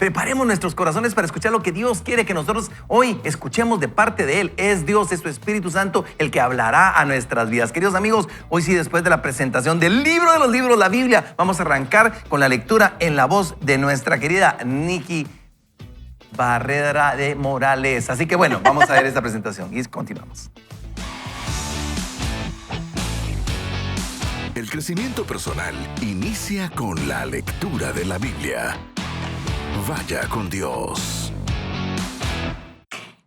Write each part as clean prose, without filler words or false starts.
Preparemos nuestros corazones para escuchar lo que Dios quiere que nosotros hoy escuchemos de parte de Él. Es Dios, es su Espíritu Santo el que hablará a nuestras vidas. Queridos amigos, hoy sí, después de la presentación del libro de los libros, la Biblia, vamos a arrancar con la lectura en la voz de nuestra querida Nikki Barrera de Morales. Así que bueno, vamos a ver esta presentación y continuamos. El crecimiento personal inicia con la lectura de la Biblia. Vaya con Dios.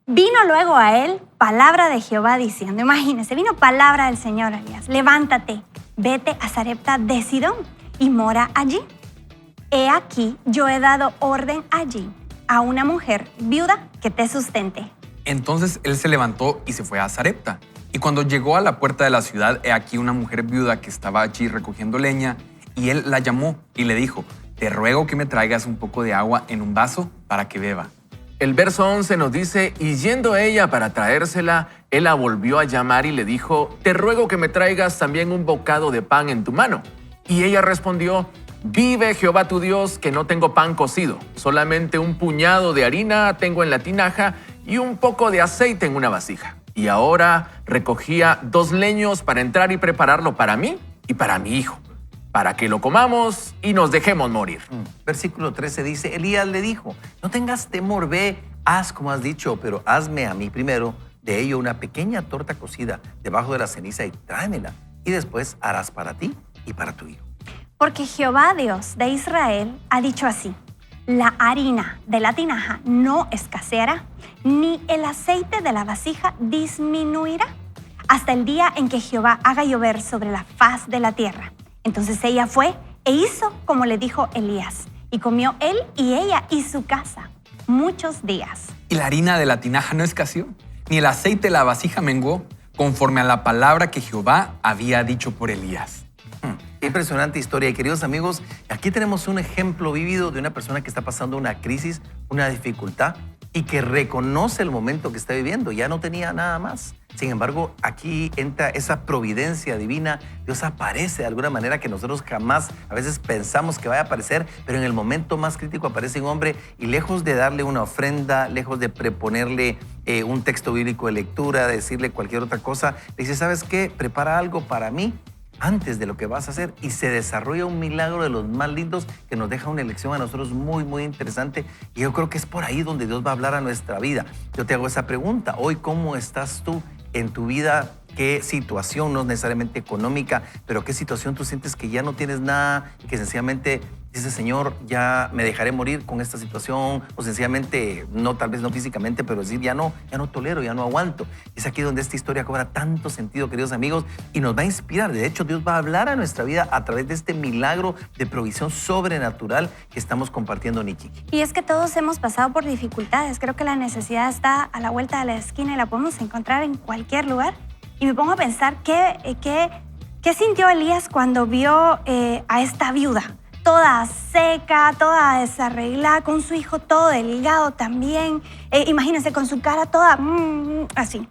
Vino luego a él palabra de Jehová diciendo, imagínense, vino palabra del Señor a Elías, levántate, vete a Sarepta de Sidón y mora allí. He aquí, yo he dado orden allí a una mujer viuda que te sustente. Entonces él se levantó y se fue a Sarepta. Y cuando llegó a la puerta de la ciudad, he aquí una mujer viuda que estaba allí recogiendo leña, y él la llamó y le dijo, te ruego que me traigas un poco de agua en un vaso para que beba. El verso 11 nos dice, y yendo ella para traérsela, él la volvió a llamar y le dijo, te ruego que me traigas también un bocado de pan en tu mano. Y ella respondió, vive Jehová tu Dios, que no tengo pan cocido, solamente un puñado de harina tengo en la tinaja y un poco de aceite en una vasija. Y ahora recogía 2 leños para entrar y prepararlo para mí y para mi hijo, para que lo comamos y nos dejemos morir. Versículo 13 dice, Elías le dijo, no tengas temor, ve, haz como has dicho, pero hazme a mí primero de ello una pequeña torta cocida debajo de la ceniza y tráemela, y después harás para ti y para tu hijo. Porque Jehová Dios de Israel ha dicho así, la harina de la tinaja no escaseará, ni el aceite de la vasija disminuirá, hasta el día en que Jehová haga llover sobre la faz de la tierra. Entonces ella fue e hizo como le dijo Elías, y comió él y ella y su casa muchos días. Y la harina de la tinaja no escaseó, ni el aceite de la vasija menguó, conforme a la palabra que Jehová había dicho por Elías. Qué impresionante historia. Y queridos amigos, aquí tenemos un ejemplo vivido de una persona que está pasando una crisis, una dificultad, y que reconoce el momento que está viviendo. Ya no tenía nada más. Sin embargo, aquí entra esa providencia divina. Dios aparece de alguna manera que nosotros jamás a veces pensamos que vaya a aparecer, pero en el momento más crítico aparece un hombre y lejos de darle una ofrenda, lejos de preponerle un texto bíblico de lectura, de decirle cualquier otra cosa, le dice, ¿sabes qué? Prepara algo para mí antes de lo que vas a hacer, y se desarrolla un milagro de los más lindos que nos deja una lección a nosotros muy, muy interesante, y yo creo que es por ahí donde Dios va a hablar a nuestra vida. Yo te hago esa pregunta, hoy, ¿cómo estás tú en tu vida? ¿Qué situación, no necesariamente económica, pero qué situación tú sientes que ya no tienes nada y que sencillamente dices, Señor, ya me dejaré morir con esta situación, o sencillamente, no, tal vez no físicamente, pero decir, ya no tolero, ya no aguanto? Es aquí donde esta historia cobra tanto sentido, queridos amigos, y nos va a inspirar. De hecho, Dios va a hablar a nuestra vida a través de este milagro de provisión sobrenatural que estamos compartiendo, Nikki. Y es que todos hemos pasado por dificultades. Creo que la necesidad está a la vuelta de la esquina y la podemos encontrar en cualquier lugar. Y me pongo a pensar, ¿qué sintió Elías cuando vio a esta viuda? Toda seca, toda desarreglada, con su hijo todo delgado también. Imagínense, con su cara toda así.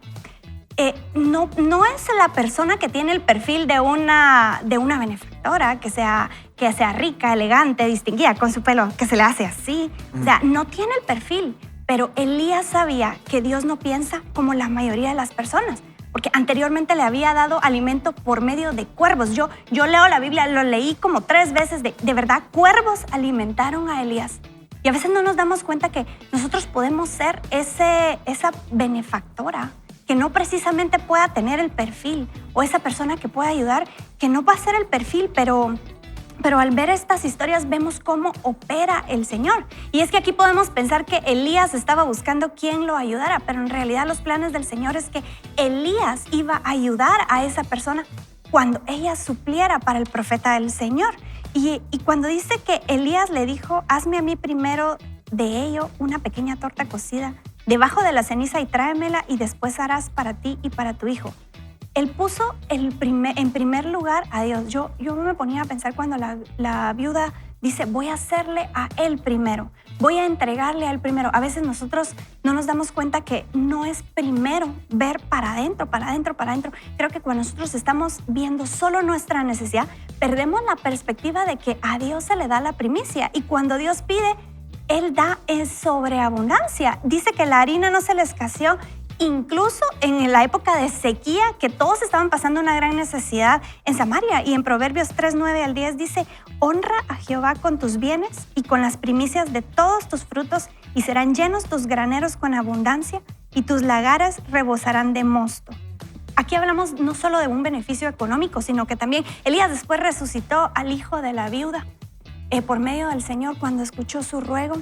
No es la persona que tiene el perfil de una benefactora, que sea rica, elegante, distinguida, con su pelo que se le hace así. O sea, no tiene el perfil. Pero Elías sabía que Dios no piensa como la mayoría de las personas, porque anteriormente le había dado alimento por medio de cuervos. Yo leo la Biblia, lo leí como 3 veces, de verdad, cuervos alimentaron a Elías. Y a veces no nos damos cuenta que nosotros podemos ser esa benefactora que no precisamente pueda tener el perfil, o esa persona que pueda ayudar, que no va a ser el perfil, pero al ver estas historias vemos cómo opera el Señor. Y es que aquí podemos pensar que Elías estaba buscando quién lo ayudara, pero en realidad los planes del Señor es que Elías iba a ayudar a esa persona cuando ella supliera para el profeta del Señor. Y cuando dice que Elías le dijo, hazme a mí primero de ello una pequeña torta cocida debajo de la ceniza y tráemela, y después harás para ti y para tu hijo. Él puso en primer lugar a Dios. Yo me ponía a pensar cuando la viuda dice, voy a hacerle a él primero, voy a entregarle a él primero. A veces nosotros no nos damos cuenta que no es primero ver para adentro. Creo que cuando nosotros estamos viendo solo nuestra necesidad, perdemos la perspectiva de que a Dios se le da la primicia. Y cuando Dios pide, Él da en sobreabundancia. Dice que la harina no se le escaseó, incluso en la época de sequía, que todos estaban pasando una gran necesidad en Samaria. Y en Proverbios 3, 9 al 10 dice, honra a Jehová con tus bienes y con las primicias de todos tus frutos, y serán llenos tus graneros con abundancia, y tus lagares rebosarán de mosto. Aquí hablamos no solo de un beneficio económico, sino que también Elías después resucitó al hijo de la viuda por medio del Señor cuando escuchó su ruego.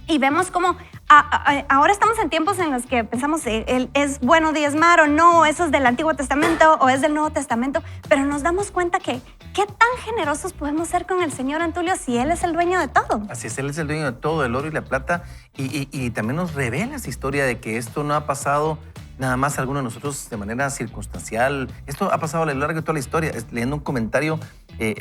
Y vemos cómo ahora estamos en tiempos en los que pensamos, ¿es bueno diezmar o no? ¿Eso es del Antiguo Testamento o es del Nuevo Testamento? Pero nos damos cuenta que qué tan generosos podemos ser con el Señor, Antulio, si Él es el dueño de todo. Así es, Él es el dueño de todo, el oro y la plata. Y también nos revela esa historia de que esto no ha pasado nada más a alguno de nosotros de manera circunstancial. Esto ha pasado a lo largo de toda la historia. Leyendo un comentario,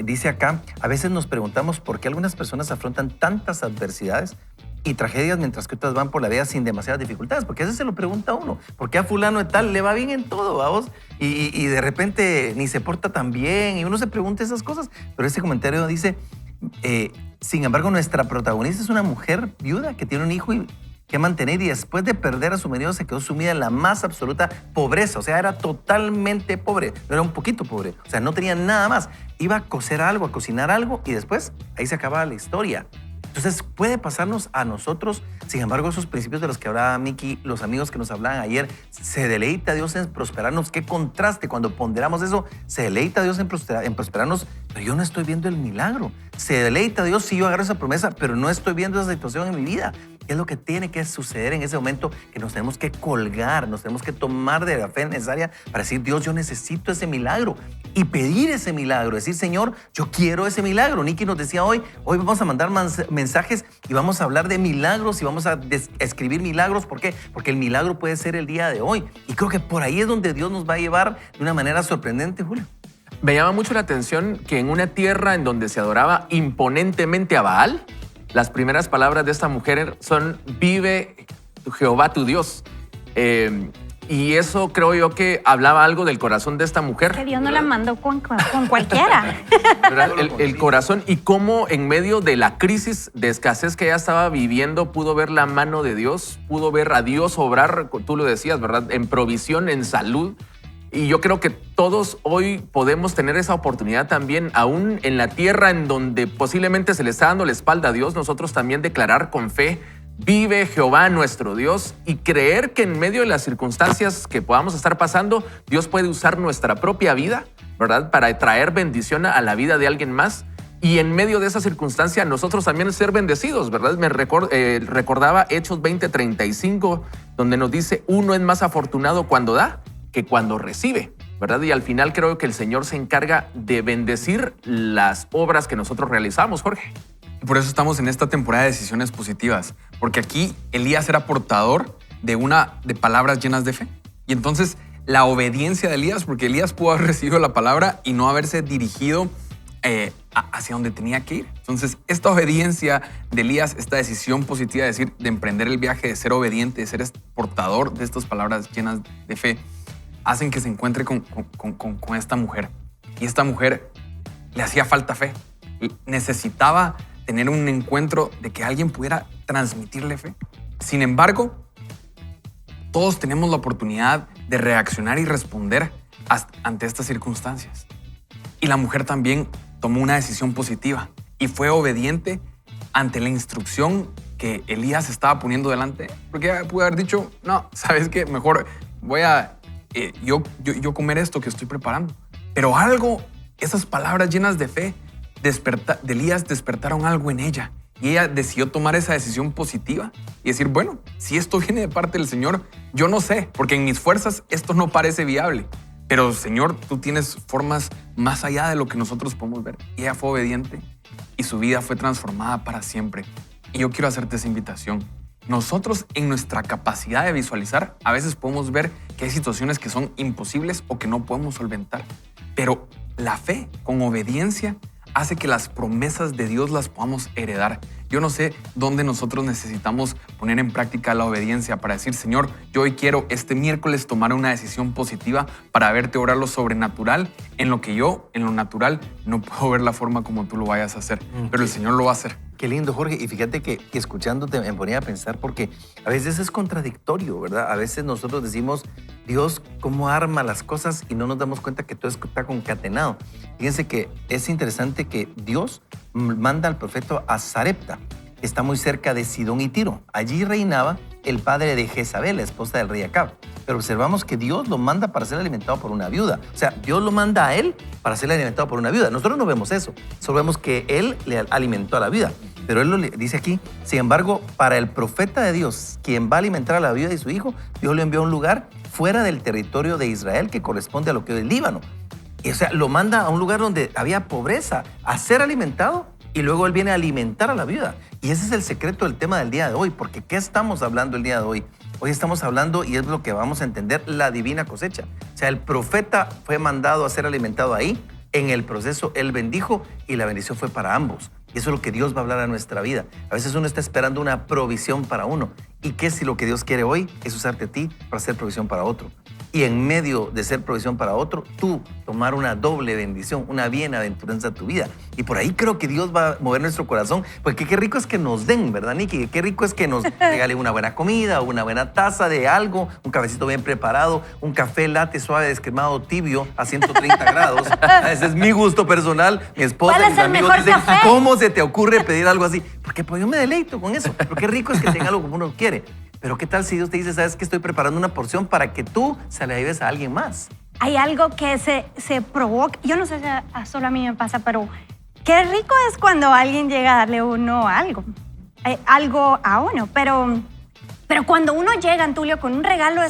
dice acá, a veces nos preguntamos por qué algunas personas afrontan tantas adversidades y tragedias mientras que otras van por la vida sin demasiadas dificultades, porque a veces se lo pregunta uno, ¿por qué a fulano de tal le va bien en todo, vamos? Y de repente ni se porta tan bien y uno se pregunta esas cosas, pero ese comentario dice, sin embargo, nuestra protagonista es una mujer viuda que tiene un hijo que mantener y después de perder a su marido se quedó sumida en la más absoluta pobreza, o sea, era totalmente pobre, no era un poquito pobre, o sea, no tenía nada más, iba a cocer algo, a cocinar algo y después ahí se acababa la historia. Entonces puede pasarnos a nosotros, sin embargo, esos principios de los que hablaba Miki, los amigos que nos hablaban ayer, se deleita Dios en prosperarnos. Qué contraste cuando ponderamos eso, se deleita Dios en prosperarnos, pero yo no estoy viendo el milagro. Se deleita Dios si yo agarro esa promesa, pero no estoy viendo esa situación en mi vida. ¿Qué es lo que tiene que suceder en ese momento? Que nos tenemos que colgar, nos tenemos que tomar de la fe necesaria para decir, Dios, yo necesito ese milagro y pedir ese milagro, decir, Señor, yo quiero ese milagro. Nicky nos decía hoy vamos a mandar mensajes y vamos a hablar de milagros y vamos a escribir milagros. ¿Por qué? Porque el milagro puede ser el día de hoy. Y creo que por ahí es donde Dios nos va a llevar de una manera sorprendente, Julio. Me llama mucho la atención que en una tierra en donde se adoraba imponentemente a Baal, las primeras palabras de esta mujer son, vive Jehová tu Dios. Y eso creo yo que hablaba algo del corazón de esta mujer. Que Dios no la mandó con cualquiera. El corazón y cómo en medio de la crisis de escasez que ella estaba viviendo pudo ver la mano de Dios, pudo ver a Dios obrar, tú lo decías, ¿verdad? En provisión, en salud. Y yo creo que todos hoy podemos tener esa oportunidad también, aún en la tierra en donde posiblemente se le está dando la espalda a Dios, nosotros también declarar con fe, vive Jehová nuestro Dios, y creer que en medio de las circunstancias que podamos estar pasando, Dios puede usar nuestra propia vida, ¿verdad? Para traer bendición a la vida de alguien más. Y en medio de esa circunstancia, nosotros también ser bendecidos, ¿verdad? Me recordaba Hechos 20:35, donde nos dice, uno es más afortunado cuando da que cuando recibe, ¿verdad? Y al final creo que el Señor se encarga de bendecir las obras que nosotros realizamos, Jorge. Y por eso estamos en esta temporada de decisiones positivas, porque aquí Elías era portador de palabras llenas de fe. Y entonces la obediencia de Elías, porque Elías pudo haber recibido la palabra y no haberse dirigido hacia donde tenía que ir. Entonces, esta obediencia de Elías, esta decisión positiva de emprender el viaje, de ser obediente, de ser portador de estas palabras llenas de fe, hacen que se encuentre con esta mujer. Y esta mujer le hacía falta fe. Necesitaba tener un encuentro de que alguien pudiera transmitirle fe. Sin embargo, todos tenemos la oportunidad de reaccionar y responder ante estas circunstancias. Y la mujer también tomó una decisión positiva y fue obediente ante la instrucción que Elías estaba poniendo delante. Porque pudo haber dicho, no, ¿sabes qué? Mejor voy a yo comer esto que estoy preparando. Pero esas palabras llenas de fe de Elías despertaron algo en ella. Y ella decidió tomar esa decisión positiva y decir, bueno, si esto viene de parte del Señor, yo no sé, porque en mis fuerzas esto no parece viable. Pero, Señor, tú tienes formas más allá de lo que nosotros podemos ver. Y ella fue obediente y su vida fue transformada para siempre. Y yo quiero hacerte esa invitación. Nosotros, en nuestra capacidad de visualizar, a veces podemos ver que hay situaciones que son imposibles o que no podemos solventar. Pero la fe, con obediencia, hace que las promesas de Dios las podamos heredar. Yo no sé dónde nosotros necesitamos poner en práctica la obediencia para decir, Señor, yo hoy quiero este miércoles tomar una decisión positiva para verte obrar lo sobrenatural en lo que yo, en lo natural, no puedo ver la forma como tú lo vayas a hacer. Pero el Señor lo va a hacer. Qué lindo, Jorge. Y fíjate que escuchándote me ponía a pensar porque a veces es contradictorio, ¿verdad? A veces nosotros decimos, Dios, ¿cómo arma las cosas? Y no nos damos cuenta que todo está concatenado. Fíjense que es interesante que Dios manda al profeta a Sarepta, que está muy cerca de Sidón y Tiro. Allí reinaba el padre de Jezabel, la esposa del rey Acab. Pero observamos que Dios lo manda para ser alimentado por una viuda. O sea, Dios lo manda a él para ser alimentado por una viuda. Nosotros no vemos eso. Solo vemos que él le alimentó a la viuda. Pero él lo dice aquí, sin embargo, para el profeta de Dios, quien va a alimentar a la viuda y su hijo, Dios lo envió a un lugar fuera del territorio de Israel que corresponde a lo que es el Líbano. Y, o sea, lo manda a un lugar donde había pobreza, a ser alimentado, y luego él viene a alimentar a la viuda. Y ese es el secreto del tema del día de hoy, porque ¿qué estamos hablando el día de hoy? Hoy estamos hablando, y es lo que vamos a entender, la divina cosecha. O sea, el profeta fue mandado a ser alimentado ahí. En el proceso, él bendijo y la bendición fue para ambos. Y eso es lo que Dios va a hablar a nuestra vida. A veces uno está esperando una provisión para uno. ¿Y qué si lo que Dios quiere hoy es usarte a ti para hacer provisión para otro? Y en medio de ser provisión para otro, tú tomar una doble bendición, una bienaventuranza a tu vida. Y por ahí creo que Dios va a mover nuestro corazón, porque qué rico es que nos den, ¿verdad, Nikki? Qué rico es que nos regalen una buena comida, una buena taza de algo, un cafecito bien preparado, un café latte suave descremado tibio a 130 grados. Ese es mi gusto personal. Mi esposa y ¿Cuál mis es el amigos mejor dicen, café? ¿cómo se te ocurre pedir algo así? Porque pues yo me deleito con eso. Pero qué rico es que tenga algo como uno quiere. Pero ¿qué tal si Dios te dice, sabes que estoy preparando una porción para que tú se la lleves a alguien más? Hay algo que se provoca, yo no sé si solo a mí me pasa, pero qué rico es cuando alguien llega a darle uno algo a uno, pero cuando uno llega, Antulio, con un regalo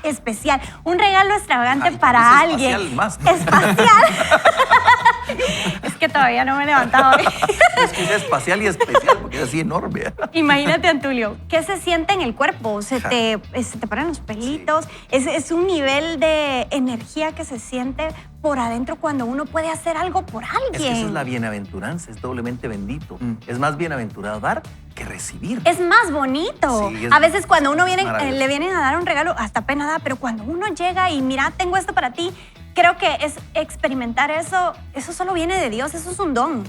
especial, un regalo extravagante para alguien. Espacial más. Espacial. Es que todavía no me he levantado. Es que es espacial y especial porque es así enorme. Imagínate, Antulio, ¿qué se siente en el cuerpo? Se te paran los pelitos. Es un nivel de energía que se siente por adentro cuando uno puede hacer algo por alguien. Es que esa es la bienaventuranza, es doblemente bendito. Es más bienaventurado dar que recibir. Es más bonito. Sí, a veces cuando uno maravilloso. le vienen a dar un regalo, hasta pena da, pero cuando uno llega y mira, tengo esto para ti, creo que es experimentar eso solo viene de Dios, eso es un don.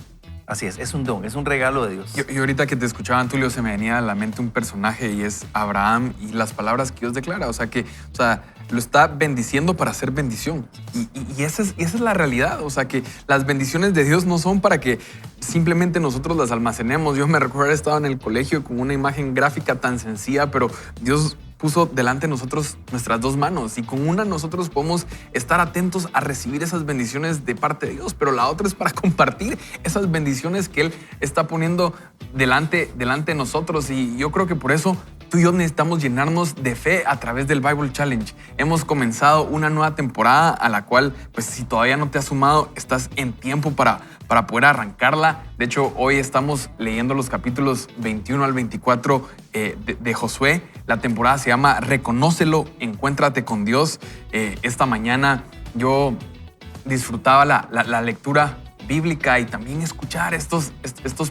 Así es un don, es un regalo de Dios. Y ahorita que te escuchaba, Antulio, se me venía a la mente un personaje y es Abraham y las palabras que Dios declara. O sea, lo está bendiciendo para hacer bendición. Y esa es la realidad. O sea, que las bendiciones de Dios no son para que simplemente nosotros las almacenemos. Yo me recuerdo haber estado en el colegio con una imagen gráfica tan sencilla, pero Dios puso delante de nosotros nuestras dos manos y con una nosotros podemos estar atentos a recibir esas bendiciones de parte de Dios, pero la otra es para compartir esas bendiciones que Él está poniendo delante de nosotros. Y yo creo que por eso tú y yo necesitamos llenarnos de fe a través del Bible Challenge. Hemos comenzado una nueva temporada a la cual, pues si todavía no te has sumado, estás en tiempo para poder arrancarla. De hecho, hoy estamos leyendo los capítulos 21 al 24 de Josué. La temporada se llama Reconócelo, Encuéntrate con Dios. Esta mañana yo disfrutaba la lectura bíblica y también escuchar estos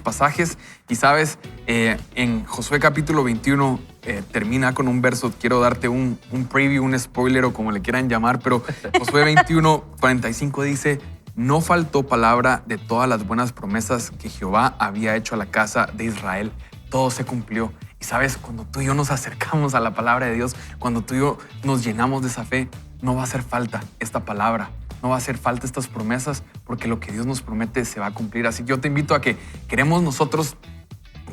pasajes. Y sabes, en Josué capítulo 21 termina con un verso. Quiero darte un preview, un spoiler o como le quieran llamar, pero Josué 21, 45 dice: no faltó palabra de todas las buenas promesas que Jehová había hecho a la casa de Israel. Todo se cumplió. Y sabes, cuando tú y yo nos acercamos a la palabra de Dios, cuando tú y yo nos llenamos de esa fe, no va a hacer falta esta palabra, no va a hacer falta estas promesas, porque lo que Dios nos promete se va a cumplir. Así que yo te invito a que queremos nosotros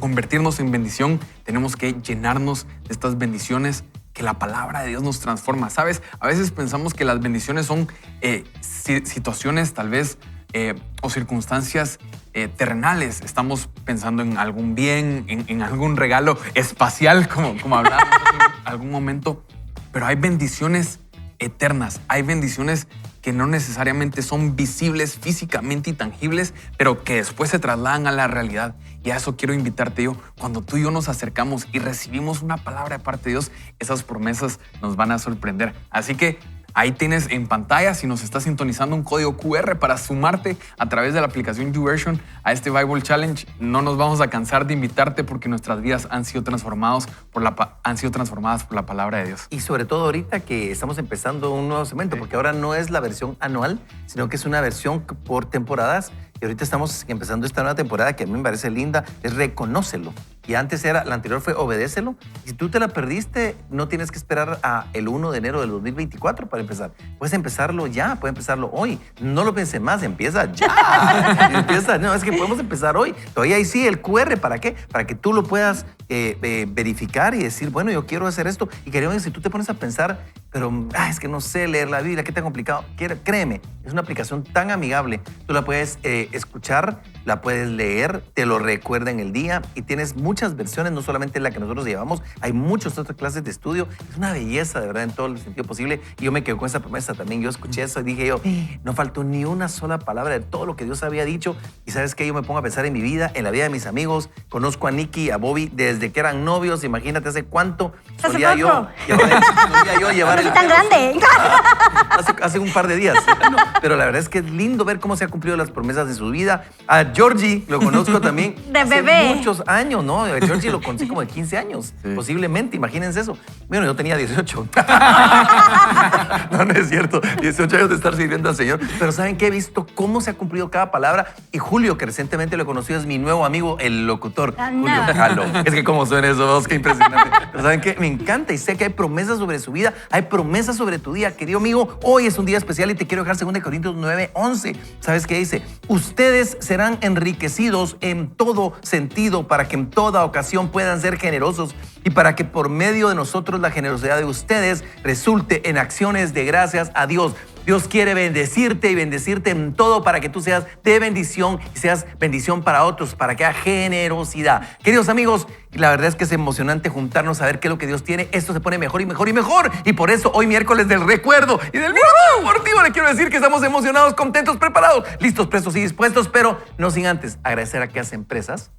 convertirnos en bendición, tenemos que llenarnos de estas bendiciones que la palabra de Dios nos transforma. ¿Sabes? A veces pensamos que las bendiciones son situaciones tal vez o circunstancias terrenales. Estamos pensando en algún bien, en algún regalo espacial, como hablábamos en algún momento. Pero hay bendiciones eternas, hay bendiciones que no necesariamente son visibles físicamente y tangibles, pero que después se trasladan a la realidad. Y a eso quiero invitarte yo. Cuando tú y yo nos acercamos y recibimos una palabra de parte de Dios, esas promesas nos van a sorprender. Así que Ahí tienes en pantalla, si nos estás sintonizando, un código QR para sumarte a través de la aplicación YouVersion a este Bible Challenge. No nos vamos a cansar de invitarte porque nuestras vidas han sido transformadas por la palabra de Dios. Y sobre todo ahorita que estamos empezando un nuevo segmento, porque ahora no es la versión anual, sino que es una versión por temporadas. Y ahorita estamos empezando esta nueva temporada que a mí me parece linda, es reconócelo. Y antes la anterior fue obedécelo. Y si tú te la perdiste, no tienes que esperar a el 1 de enero del 2024 para empezar. Puedes empezarlo ya, puedes empezarlo hoy. No lo pienses más, empieza ya. Empieza, no, es que podemos empezar hoy. Todavía ahí sí el QR, ¿para qué? Para que tú lo puedas verificar y decir, bueno, yo quiero hacer esto. Y querido, si tú te pones a pensar, pero es que no sé leer la Biblia, qué tan complicado. Créeme, es una aplicación tan amigable. Tú la puedes escuchar, la puedes leer, te lo recuerda en el día y tienes muchas versiones, no solamente la que nosotros llevamos, hay muchas otras clases de estudio. Es una belleza, de verdad, en todo el sentido posible. Y yo me quedo con esa promesa también. Yo escuché eso y dije yo, no faltó ni una sola palabra de todo lo que Dios había dicho. Y ¿sabes qué? Yo me pongo a pensar en mi vida, en la vida de mis amigos. Conozco a Nicky y a Bobby desde que eran novios. Imagínate hace cuánto solía yo llevar el tan grande. hace un par de días. Pero la verdad es que es lindo ver cómo se han cumplido las promesas de su vida. A Georgie lo conozco también de hace bebé. muchos años, ¿no? A Georgie lo conocí como de 15 años, posiblemente. Imagínense eso. Bueno, yo tenía 18. No es cierto. 18 años de estar sirviendo al Señor. Pero ¿saben qué? He visto cómo se ha cumplido cada palabra. Y Julio, que recientemente lo he conocido, es mi nuevo amigo, el locutor. Julio Jalo. Es que cómo suena eso, qué impresionante. Pero ¿saben qué? Me encanta y sé que hay promesas sobre su vida, hay promesas sobre tu día. Querido amigo, hoy es un día especial y te quiero dejar 2 Corintios 9:11. ¿Sabes qué dice? Ustedes serán enriquecidos en todo sentido para que en toda ocasión puedan ser generosos y para que por medio de nosotros la generosidad de ustedes resulte en acciones de gracias a Dios. Dios quiere bendecirte y bendecirte en todo para que tú seas de bendición y seas bendición para otros, para que haya generosidad. Queridos amigos, la verdad es que es emocionante juntarnos a ver qué es lo que Dios tiene. Esto se pone mejor y mejor y mejor. Y por eso hoy miércoles del recuerdo y del minuto deportivo le quiero decir que estamos emocionados, contentos, preparados, listos, prestos y dispuestos, pero no sin antes agradecer a aquellas empresas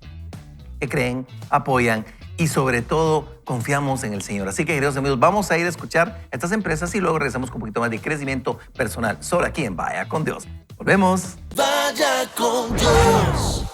que creen, apoyan y sobre todo confiamos en el Señor. Así que, queridos amigos, vamos a ir a escuchar a estas empresas y luego regresamos con un poquito más de crecimiento personal. Solo aquí en Vaya con Dios. Volvemos. Vaya con Dios.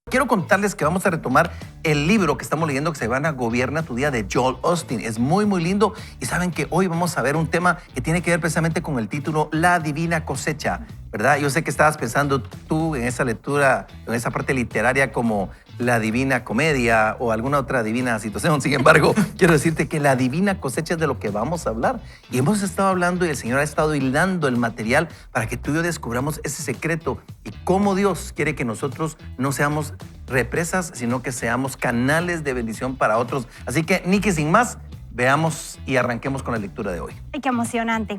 Quiero contarles que vamos a retomar el libro que estamos leyendo que se llama Gobierna tu Día de Joel Osteen. Es muy, muy lindo y saben que hoy vamos a ver un tema que tiene que ver precisamente con el título La Divina Cosecha, ¿verdad? Yo sé que estabas pensando tú en esa lectura, en esa parte literaria como la Divina Comedia o alguna otra divina situación. Sin embargo, quiero decirte que la Divina Cosecha es de lo que vamos a hablar. Y hemos estado hablando y el Señor ha estado hilando el material para que tú y yo descubramos ese secreto y cómo Dios quiere que nosotros no seamos represas, sino que seamos canales de bendición para otros. Así que, Nicky, sin más, veamos y arranquemos con la lectura de hoy. Ay, qué emocionante.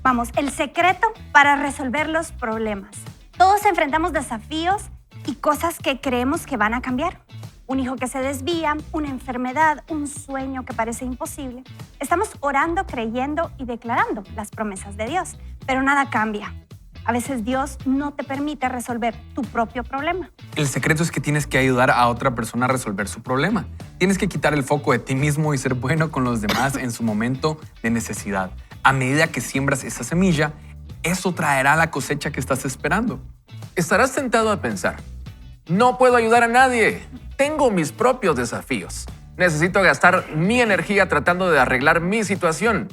Vamos, el secreto para resolver los problemas. Todos enfrentamos desafíos y cosas que creemos que van a cambiar. Un hijo que se desvía, una enfermedad, un sueño que parece imposible. Estamos orando, creyendo y declarando las promesas de Dios, pero nada cambia. A veces Dios no te permite resolver tu propio problema. El secreto es que tienes que ayudar a otra persona a resolver su problema. Tienes que quitar el foco de ti mismo y ser bueno con los demás en su momento de necesidad. A medida que siembras esa semilla, eso traerá la cosecha que estás esperando. Estarás tentado a pensar, no puedo ayudar a nadie, tengo mis propios desafíos. Necesito gastar mi energía tratando de arreglar mi situación.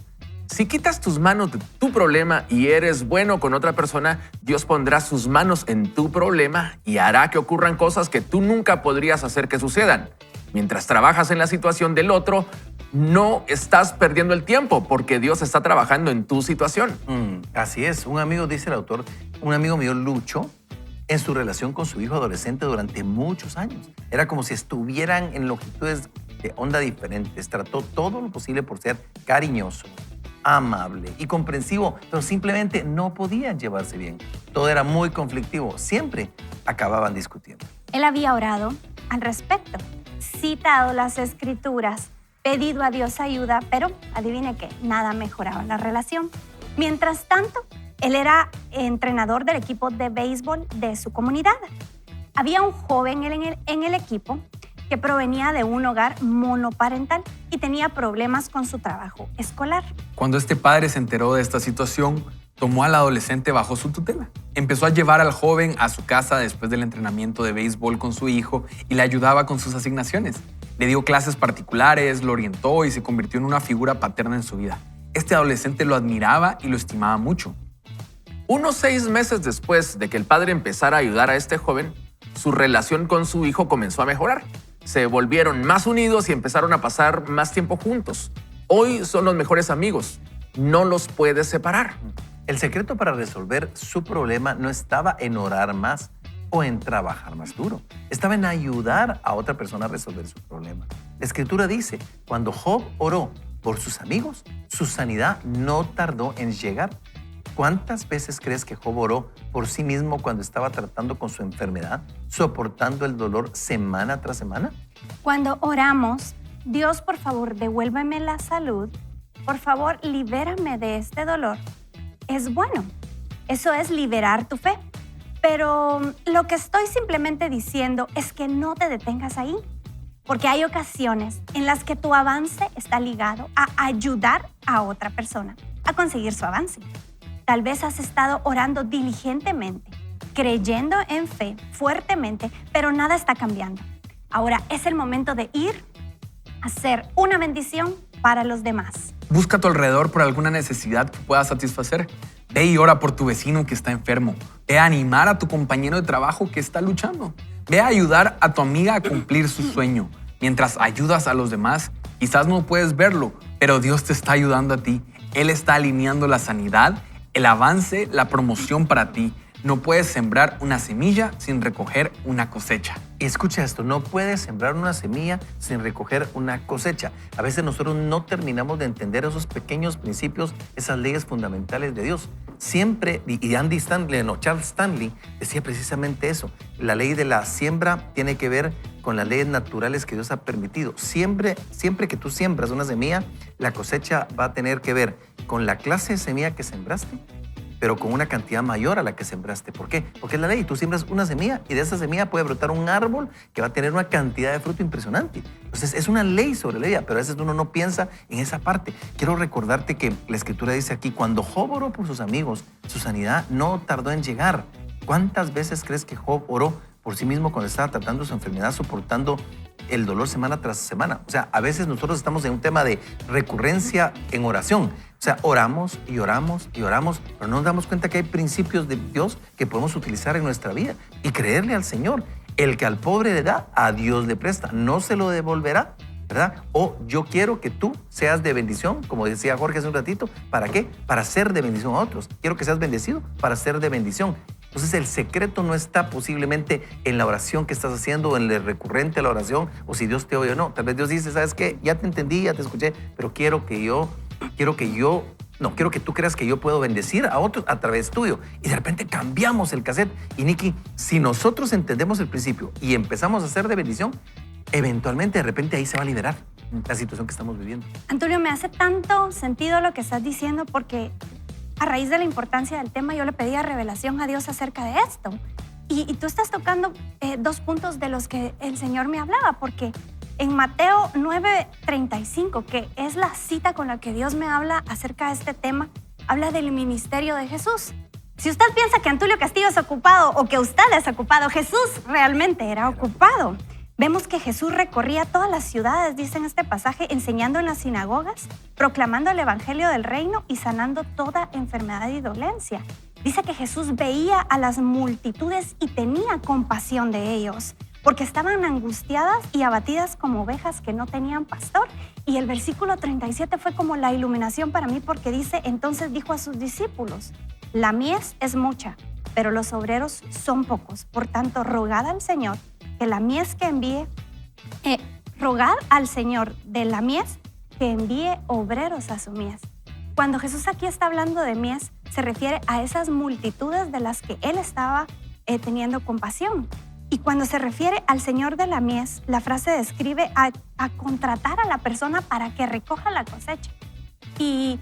Si quitas tus manos de tu problema y eres bueno con otra persona, Dios pondrá sus manos en tu problema y hará que ocurran cosas que tú nunca podrías hacer que sucedan. Mientras trabajas en la situación del otro, no estás perdiendo el tiempo porque Dios está trabajando en tu situación. Así es. Un amigo, dice el autor, un amigo mío luchó en su relación con su hijo adolescente durante muchos años. Era como si estuvieran en longitudes de onda diferentes. Trató todo lo posible por ser cariñoso, amable y comprensivo, pero simplemente no podían llevarse bien. Todo era muy conflictivo. Siempre acababan discutiendo. Él había orado al respecto, citado las escrituras, pedido a Dios ayuda, pero adivine qué, nada mejoraba la relación. Mientras tanto, él era entrenador del equipo de béisbol de su comunidad. Había un joven en el equipo que provenía de un hogar monoparental y tenía problemas con su trabajo escolar. Cuando este padre se enteró de esta situación, tomó al adolescente bajo su tutela. Empezó a llevar al joven a su casa después del entrenamiento de béisbol con su hijo y le ayudaba con sus asignaciones. Le dio clases particulares, lo orientó y se convirtió en una figura paterna en su vida. Este adolescente lo admiraba y lo estimaba mucho. Unos 6 meses después de que el padre empezara a ayudar a este joven, su relación con su hijo comenzó a mejorar. Se volvieron más unidos y empezaron a pasar más tiempo juntos. Hoy son los mejores amigos. No los puedes separar. El secreto para resolver su problema no estaba en orar más o en trabajar más duro. Estaba en ayudar a otra persona a resolver su problema. La Escritura dice, cuando Job oró por sus amigos, su sanidad no tardó en llegar. ¿Cuántas veces crees que Job oró por sí mismo cuando estaba tratando con su enfermedad, soportando el dolor semana tras semana? Cuando oramos, Dios, por favor, devuélveme la salud, por favor, libérame de este dolor, es bueno. Eso es liberar tu fe. Pero lo que estoy simplemente diciendo es que no te detengas ahí, porque hay ocasiones en las que tu avance está ligado a ayudar a otra persona a conseguir su avance. Tal vez has estado orando diligentemente, creyendo en fe fuertemente, pero nada está cambiando. Ahora es el momento de ir a ser una bendición para los demás. Busca a tu alrededor por alguna necesidad que puedas satisfacer. Ve y ora por tu vecino que está enfermo. Ve a animar a tu compañero de trabajo que está luchando. Ve a ayudar a tu amiga a cumplir su sueño. Mientras ayudas a los demás, quizás no puedes verlo, pero Dios te está ayudando a ti. Él está alineando la sanidad, el avance, la promoción para ti. No puedes sembrar una semilla sin recoger una cosecha. Y escucha esto, no puedes sembrar una semilla sin recoger una cosecha. A veces nosotros no terminamos de entender esos pequeños principios, esas leyes fundamentales de Dios. Siempre, y Andy Stanley, Charles Stanley decía precisamente eso. La ley de la siembra tiene que ver con las leyes naturales que Dios ha permitido. Siempre que tú siembras una semilla, la cosecha va a tener que ver con la clase de semilla que sembraste, pero con una cantidad mayor a la que sembraste. ¿Por qué? Porque es la ley. Tú siembras una semilla y de esa semilla puede brotar un árbol que va a tener una cantidad de fruto impresionante. Entonces, es una ley sobre la vida, pero a veces uno no piensa en esa parte. Quiero recordarte que la Escritura dice aquí, cuando Job oró por sus amigos, su sanidad no tardó en llegar. ¿Cuántas veces crees que Job oró por sí mismo cuando estaba tratando su enfermedad, soportando el dolor semana tras semana? O sea, a veces nosotros estamos en un tema de recurrencia en oración. O sea, oramos y oramos y oramos, pero no nos damos cuenta que hay principios de Dios que podemos utilizar en nuestra vida y creerle al Señor. El que al pobre le da, a Dios le presta. No se lo devolverá, ¿verdad? O yo quiero que tú seas de bendición, como decía Jorge hace un ratito. ¿Para qué? Para ser de bendición a otros. Quiero que seas bendecido para ser de bendición. Entonces el secreto no está posiblemente en la oración que estás haciendo, o en el recurrente a la oración, o si Dios te oye o no. Tal vez Dios dice, ¿sabes qué? Ya te entendí, ya te escuché, pero quiero que tú creas que yo puedo bendecir a otros a través tuyo. Y de repente cambiamos el cassette. Y Nikki, si nosotros entendemos el principio y empezamos a ser de bendición, eventualmente de repente ahí se va a liberar la situación que estamos viviendo. Antulio, me hace tanto sentido lo que estás diciendo porque a raíz de la importancia del tema yo le pedía revelación a Dios acerca de esto. Y tú estás tocando 2 puntos de los que el Señor me hablaba, porque en Mateo 9:35, que es la cita con la que Dios me habla acerca de este tema, habla del ministerio de Jesús. Si usted piensa que Antulio Castillo es ocupado o que usted es ocupado, Jesús realmente era ocupado. Vemos que Jesús recorría todas las ciudades, dice en este pasaje, enseñando en las sinagogas, proclamando el evangelio del reino y sanando toda enfermedad y dolencia. Dice que Jesús veía a las multitudes y tenía compasión de ellos, porque estaban angustiadas y abatidas como ovejas que no tenían pastor. Y el versículo 37 fue como la iluminación para mí, porque dice, entonces dijo a sus discípulos, la mies es mucha, pero los obreros son pocos. Por tanto, rogad al Señor que la mies que envíe, rogad al Señor de la mies que envíe obreros a su mies. Cuando Jesús aquí está hablando de mies, se refiere a esas multitudes de las que Él estaba teniendo compasión. Y cuando se refiere al Señor de la mies, la frase describe a contratar a la persona para que recoja la cosecha. Y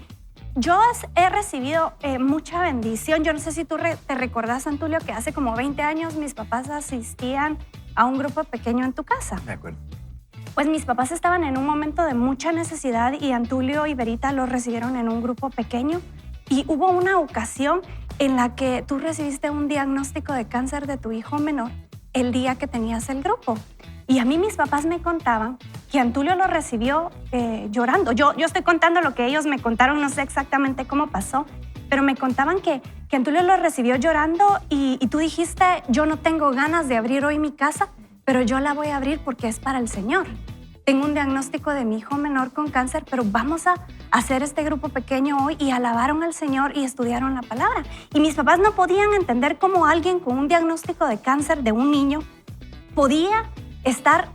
yo he recibido mucha bendición. Yo no sé si tú te recordás, Antulio, que hace como 20 años mis papás asistían a un grupo pequeño en tu casa. De acuerdo. Pues mis papás estaban en un momento de mucha necesidad y Antulio y Verita los recibieron en un grupo pequeño. Y hubo una ocasión en la que tú recibiste un diagnóstico de cáncer de tu hijo menor el día que tenías el grupo. Y a mí mis papás me contaban que Antulio lo recibió llorando. Yo estoy contando lo que ellos me contaron, no sé exactamente cómo pasó, pero me contaban que Antulio lo recibió llorando y tú dijiste, yo no tengo ganas de abrir hoy mi casa, pero yo la voy a abrir porque es para el Señor. Tengo un diagnóstico de mi hijo menor con cáncer, pero vamos a hacer este grupo pequeño hoy, y alabaron al Señor y estudiaron la palabra. Y mis papás no podían entender cómo alguien con un diagnóstico de cáncer de un niño podía estar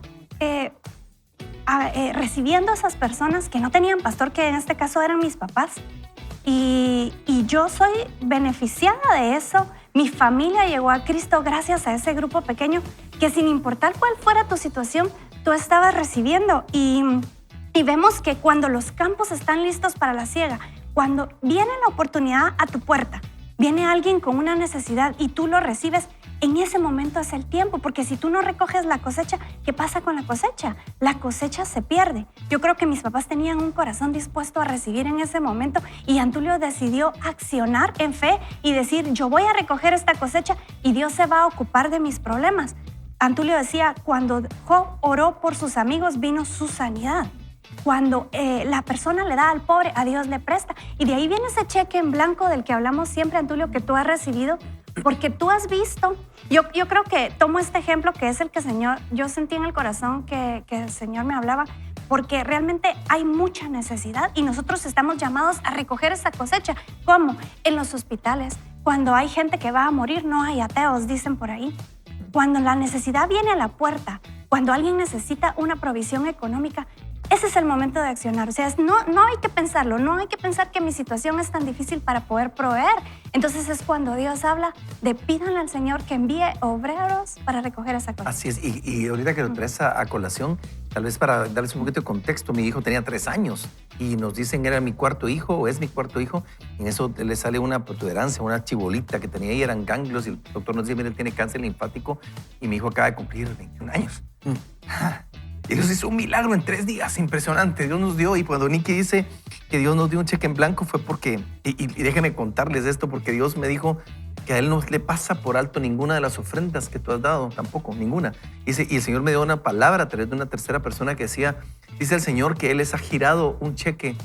recibiendo a esas personas que no tenían pastor, que en este caso eran mis papás. Y yo soy beneficiada de eso. Mi familia llegó a Cristo gracias a ese grupo pequeño que, sin importar cuál fuera tu situación, tú estabas recibiendo. Y vemos que cuando los campos están listos para la siega, cuando viene la oportunidad a tu puerta, viene alguien con una necesidad y tú lo recibes, en ese momento es el tiempo, porque si tú no recoges la cosecha, ¿qué pasa con la cosecha? La cosecha se pierde. Yo creo que mis papás tenían un corazón dispuesto a recibir en ese momento, y Antulio decidió accionar en fe y decir, yo voy a recoger esta cosecha y Dios se va a ocupar de mis problemas. Antulio decía, cuando Job oró por sus amigos, vino su sanidad. Cuando la persona le da al pobre, a Dios le presta. Y de ahí viene ese cheque en blanco del que hablamos siempre, Antulio, que tú has recibido, porque tú has visto. Yo creo que tomo este ejemplo, que es el que yo sentí en el corazón que el Señor me hablaba, porque realmente hay mucha necesidad y nosotros estamos llamados a recoger esa cosecha. ¿Cómo? En los hospitales. Cuando hay gente que va a morir, no hay ateos, dicen por ahí. Cuando la necesidad viene a la puerta, cuando alguien necesita una provisión económica, ese es el momento de accionar. O sea, no hay que pensarlo, no hay que pensar que mi situación es tan difícil para poder proveer. Entonces es cuando Dios habla de pídanle al Señor que envíe obreros para recoger esa cosa. Así es, y ahorita que lo traes a colación, tal vez para darles un poquito de contexto, mi hijo tenía 3 años y nos dicen era mi cuarto hijo o es mi cuarto hijo. En eso le sale una protuberancia, una chibolita que tenía ahí, eran ganglios, y el doctor nos dice, mire, tiene cáncer linfático, y mi hijo acaba de cumplir 21 años. Y Dios hizo un milagro en 3 días, impresionante. Dios nos dio, y cuando Nicky dice que Dios nos dio un cheque en blanco fue porque, y déjenme contarles esto, porque Dios me dijo que a Él no le pasa por alto ninguna de las ofrendas que tú has dado, tampoco, ninguna. Y el Señor me dio una palabra a través de una tercera persona que decía, dice el Señor que Él les ha girado un cheque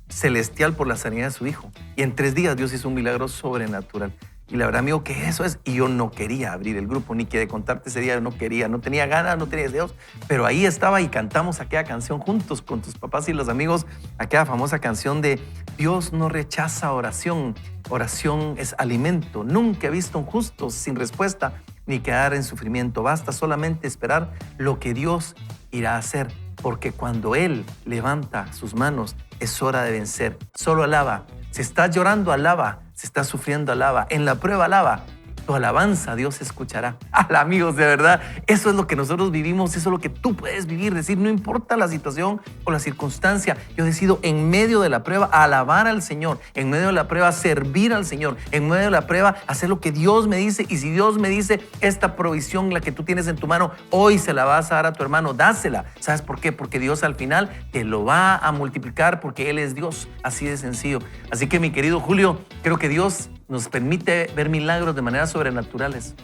celestial por la sanidad de su hijo. Y en 3 días Dios hizo un milagro sobrenatural. Y la verdad, amigo, que eso es. Y yo no quería abrir el grupo, ni que contarte ese día, no quería, no tenía ganas, no tenía deseos, pero ahí estaba y cantamos aquella canción juntos con tus papás y los amigos, aquella famosa canción de Dios no rechaza oración, oración es alimento. Nunca he visto un justo sin respuesta, ni quedar en sufrimiento. Basta solamente esperar lo que Dios irá a hacer, porque cuando Él levanta sus manos, es hora de vencer. Solo alaba. Si estás llorando, alaba. Si estás sufriendo, alaba. En la prueba, alaba. Tu alabanza Dios escuchará. Amigos, de verdad, eso es lo que nosotros vivimos, eso es lo que tú puedes vivir. Decir, no importa la situación o la circunstancia, yo decido en medio de la prueba alabar al Señor, en medio de la prueba servir al Señor, en medio de la prueba hacer lo que Dios me dice. Y si Dios me dice, esta provisión, la que tú tienes en tu mano, hoy se la vas a dar a tu hermano, dásela. ¿Sabes por qué? Porque Dios al final te lo va a multiplicar, porque Él es Dios, así de sencillo. Así que, mi querido Julio, creo que Dios nos permite ver milagros de manera sobrenaturales.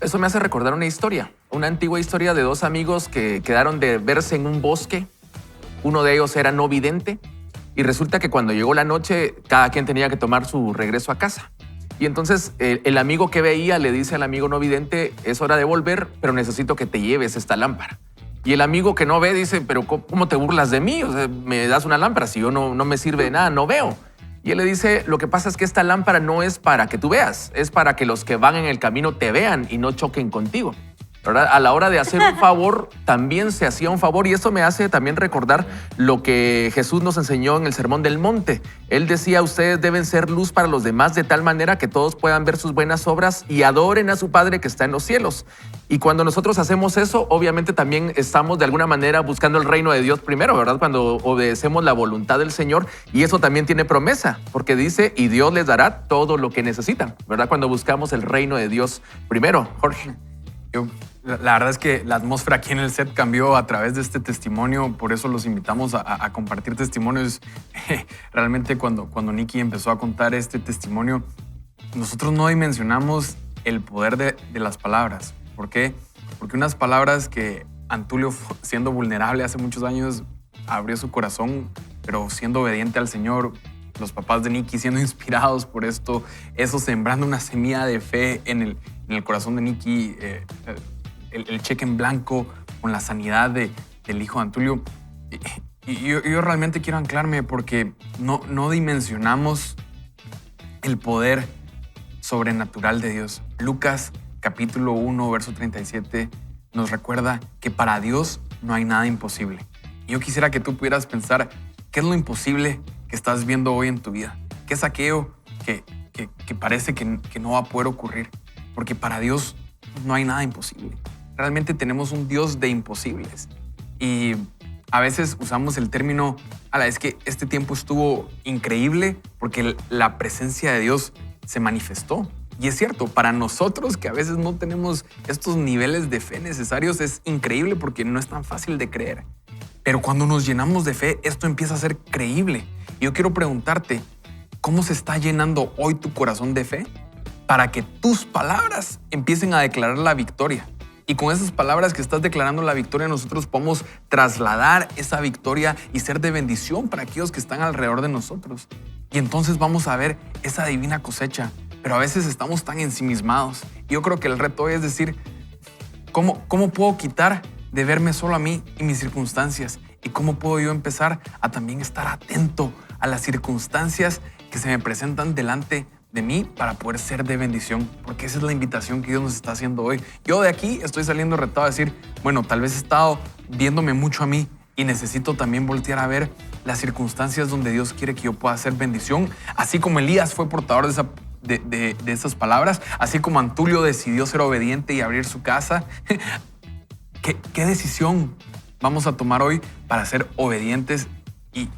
Eso me hace recordar una antigua historia de 2 amigos que quedaron de verse en un bosque. Uno de ellos era no vidente y resulta que cuando llegó la noche, cada quien tenía que tomar su regreso a casa. Y entonces el amigo que veía le dice al amigo no vidente, es hora de volver, pero necesito que te lleves esta lámpara. Y el amigo que no ve dice, pero ¿cómo te burlas de mí? O sea, me das una lámpara, si yo no me sirve de nada, no veo. Y él le dice, lo que pasa es que esta lámpara no es para que tú veas, es para que los que van en el camino te vean y no choquen contigo. ¿Verdad? A la hora de hacer un favor, también se hacía un favor. Y esto me hace también recordar lo que Jesús nos enseñó en el Sermón del Monte. Él decía, ustedes deben ser luz para los demás de tal manera que todos puedan ver sus buenas obras y adoren a su Padre que está en los cielos. Y cuando nosotros hacemos eso, obviamente también estamos de alguna manera buscando el reino de Dios primero, ¿verdad? Cuando obedecemos la voluntad del Señor. Y eso también tiene promesa, porque dice, y Dios les dará todo lo que necesitan, ¿verdad? Cuando buscamos el reino de Dios primero. Jorge. Yo La verdad es que la atmósfera aquí en el set cambió a través de este testimonio, por eso los invitamos a compartir testimonios. Realmente cuando Nikki empezó a contar este testimonio, nosotros no dimensionamos el poder de las palabras. ¿Por qué? Porque unas palabras que Antulio, siendo vulnerable hace muchos años, abrió su corazón, pero siendo obediente al Señor, los papás de Nikki siendo inspirados por esto, eso sembrando una semilla de fe en el corazón de Nikki, el cheque en blanco con la sanidad del hijo de Antulio. Y yo realmente quiero anclarme porque no dimensionamos el poder sobrenatural de Dios. Lucas capítulo 1, verso 37 nos recuerda que para Dios no hay nada imposible. Y yo quisiera que tú pudieras pensar qué es lo imposible que estás viendo hoy en tu vida. ¿Qué es aquello que parece que no va a poder ocurrir? Porque para Dios no hay nada imposible. Realmente tenemos un Dios de imposibles. Y a veces usamos el término, es que este tiempo estuvo increíble porque la presencia de Dios se manifestó. Y es cierto, para nosotros que a veces no tenemos estos niveles de fe necesarios, es increíble porque no es tan fácil de creer. Pero cuando nos llenamos de fe, esto empieza a ser creíble. Y yo quiero preguntarte, ¿cómo se está llenando hoy tu corazón de fe para que tus palabras empiecen a declarar la victoria? Y con esas palabras que estás declarando la victoria, nosotros podemos trasladar esa victoria y ser de bendición para aquellos que están alrededor de nosotros. Y entonces vamos a ver esa divina cosecha. Pero a veces estamos tan ensimismados. Y yo creo que el reto hoy es decir, ¿cómo puedo quitar de verme solo a mí y mis circunstancias? ¿Y cómo puedo yo empezar a también estar atento a las circunstancias que se me presentan delante de mí para poder ser de bendición? Porque esa es la invitación que Dios nos está haciendo hoy. Yo de aquí estoy saliendo retado a decir, bueno, tal vez he estado viéndome mucho a mí y necesito también voltear a ver las circunstancias donde Dios quiere que yo pueda ser bendición. Así como Elías fue portador de esas palabras, así como Antulio decidió ser obediente y abrir su casa. ¿Qué decisión vamos a tomar hoy para ser obedientes y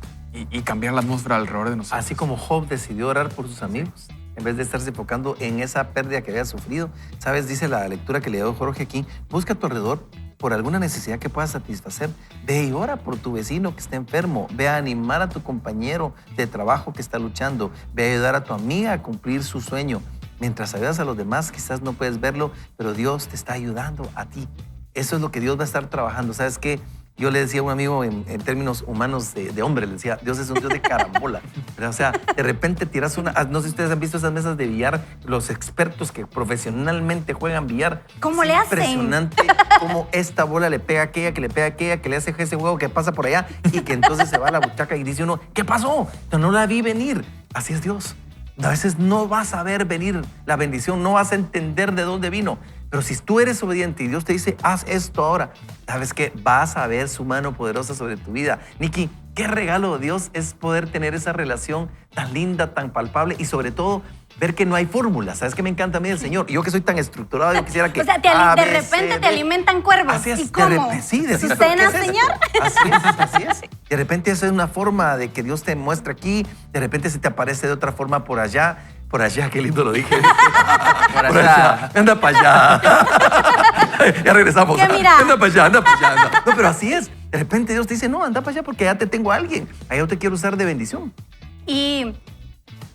cambiar la atmósfera alrededor de nosotros? Así como Job decidió orar por sus amigos, en vez de estarse enfocando en esa pérdida que había sufrido. ¿Sabes? Dice la lectura que le dio Jorge aquí, busca a tu alrededor por alguna necesidad que puedas satisfacer. Ve y ora por tu vecino que está enfermo. Ve a animar a tu compañero de trabajo que está luchando. Ve a ayudar a tu amiga a cumplir su sueño. Mientras ayudas a los demás, quizás no puedes verlo, pero Dios te está ayudando a ti. Eso es lo que Dios va a estar trabajando. ¿Sabes qué? Yo le decía a un amigo en términos humanos de hombre, le decía, Dios es un Dios de carambola. Pero, o sea, de repente tiras una... No sé si ustedes han visto esas mesas de billar, los expertos que profesionalmente juegan billar. ¿Cómo le hacen? Impresionante cómo esta bola le pega a aquella, que le pega a aquella, que le hace ese juego que pasa por allá y que entonces se va a la buchaca y dice uno, ¿qué pasó? No la vi venir. Así es Dios. A veces no vas a ver venir la bendición, no vas a entender de dónde vino. Pero si tú eres obediente y Dios te dice, haz esto ahora, sabes que vas a ver su mano poderosa sobre tu vida. Nikki, qué regalo de Dios es poder tener esa relación tan linda, tan palpable y sobre todo ver que no hay fórmula. ¿Sabes qué me encanta a mí del Señor? Yo que soy tan estructurado, yo quisiera que... O sea, de repente te alimentan cuervos. Así es. ¿Y cómo? Sí, ¿Su cena, Señor? Así es. De repente esa es una forma de que Dios te muestra aquí, de repente se te aparece de otra forma por allá. Por allá, qué lindo lo dije. Por allá. Anda para allá. Ya regresamos. ¿Qué mira? Anda para allá, anda para allá. No, pero así es. De repente Dios te dice, no, anda para allá porque ya te tengo a alguien. Allá yo te quiero usar de bendición. Y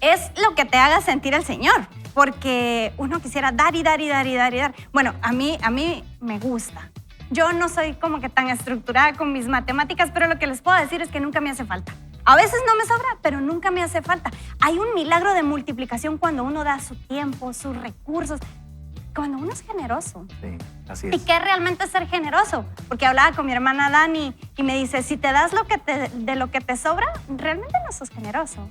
es lo que te haga sentir el Señor. Porque uno quisiera dar y dar y dar y dar y dar. Bueno, a mí me gusta. Yo no soy como que tan estructurada con mis matemáticas, pero lo que les puedo decir es que nunca me hace falta. A veces no me sobra, pero nunca me hace falta. Hay un milagro de multiplicación cuando uno da su tiempo, sus recursos, cuando uno es generoso. Sí, así ¿Y es. qué realmente es ser generoso? Porque hablaba con mi hermana Dani y me dice, si te das de lo que te sobra, realmente no sos generoso.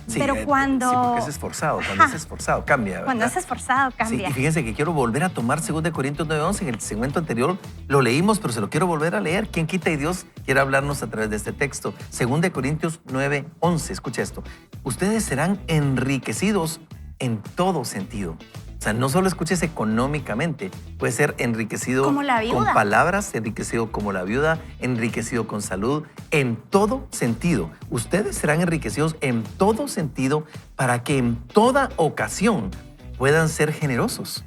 Sí, pero cuando... Sí, porque es esforzado. Cuando es esforzado, cambia, ¿verdad? Cuando es esforzado, cambia. Sí, y fíjense que quiero volver a tomar 2 Corintios 9:11. En el segmento anterior lo leímos, pero se lo quiero volver a leer. ¿Quién quita y Dios quiere hablarnos a través de este texto? 2 Corintios 9:11. Escucha esto. Ustedes serán enriquecidos en todo sentido. O sea, no solo escuches económicamente, puede ser enriquecido como la viuda, con palabras, enriquecido como la viuda, enriquecido con salud, en todo sentido. Ustedes serán enriquecidos en todo sentido para que en toda ocasión puedan ser generosos.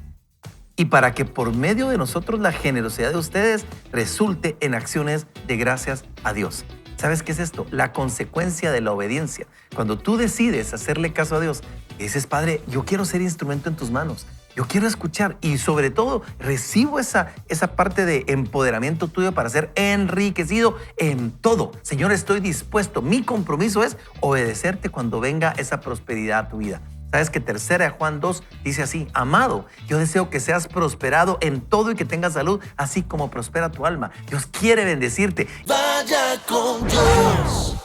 y para que por medio de nosotros la generosidad de ustedes resulte en acciones de gracias a Dios. ¿Sabes qué es esto? La consecuencia de la obediencia. Cuando tú decides hacerle caso a Dios, dices, Padre, yo quiero ser instrumento en tus manos. Yo quiero escuchar y sobre todo recibo esa parte de empoderamiento tuyo para ser enriquecido en todo. Señor, estoy dispuesto. Mi compromiso es obedecerte cuando venga esa prosperidad a tu vida. Sabes que 3 Juan 2 dice así: amado, yo deseo que seas prosperado en todo y que tengas salud, así como prospera tu alma. Dios quiere bendecirte. Vaya con Dios.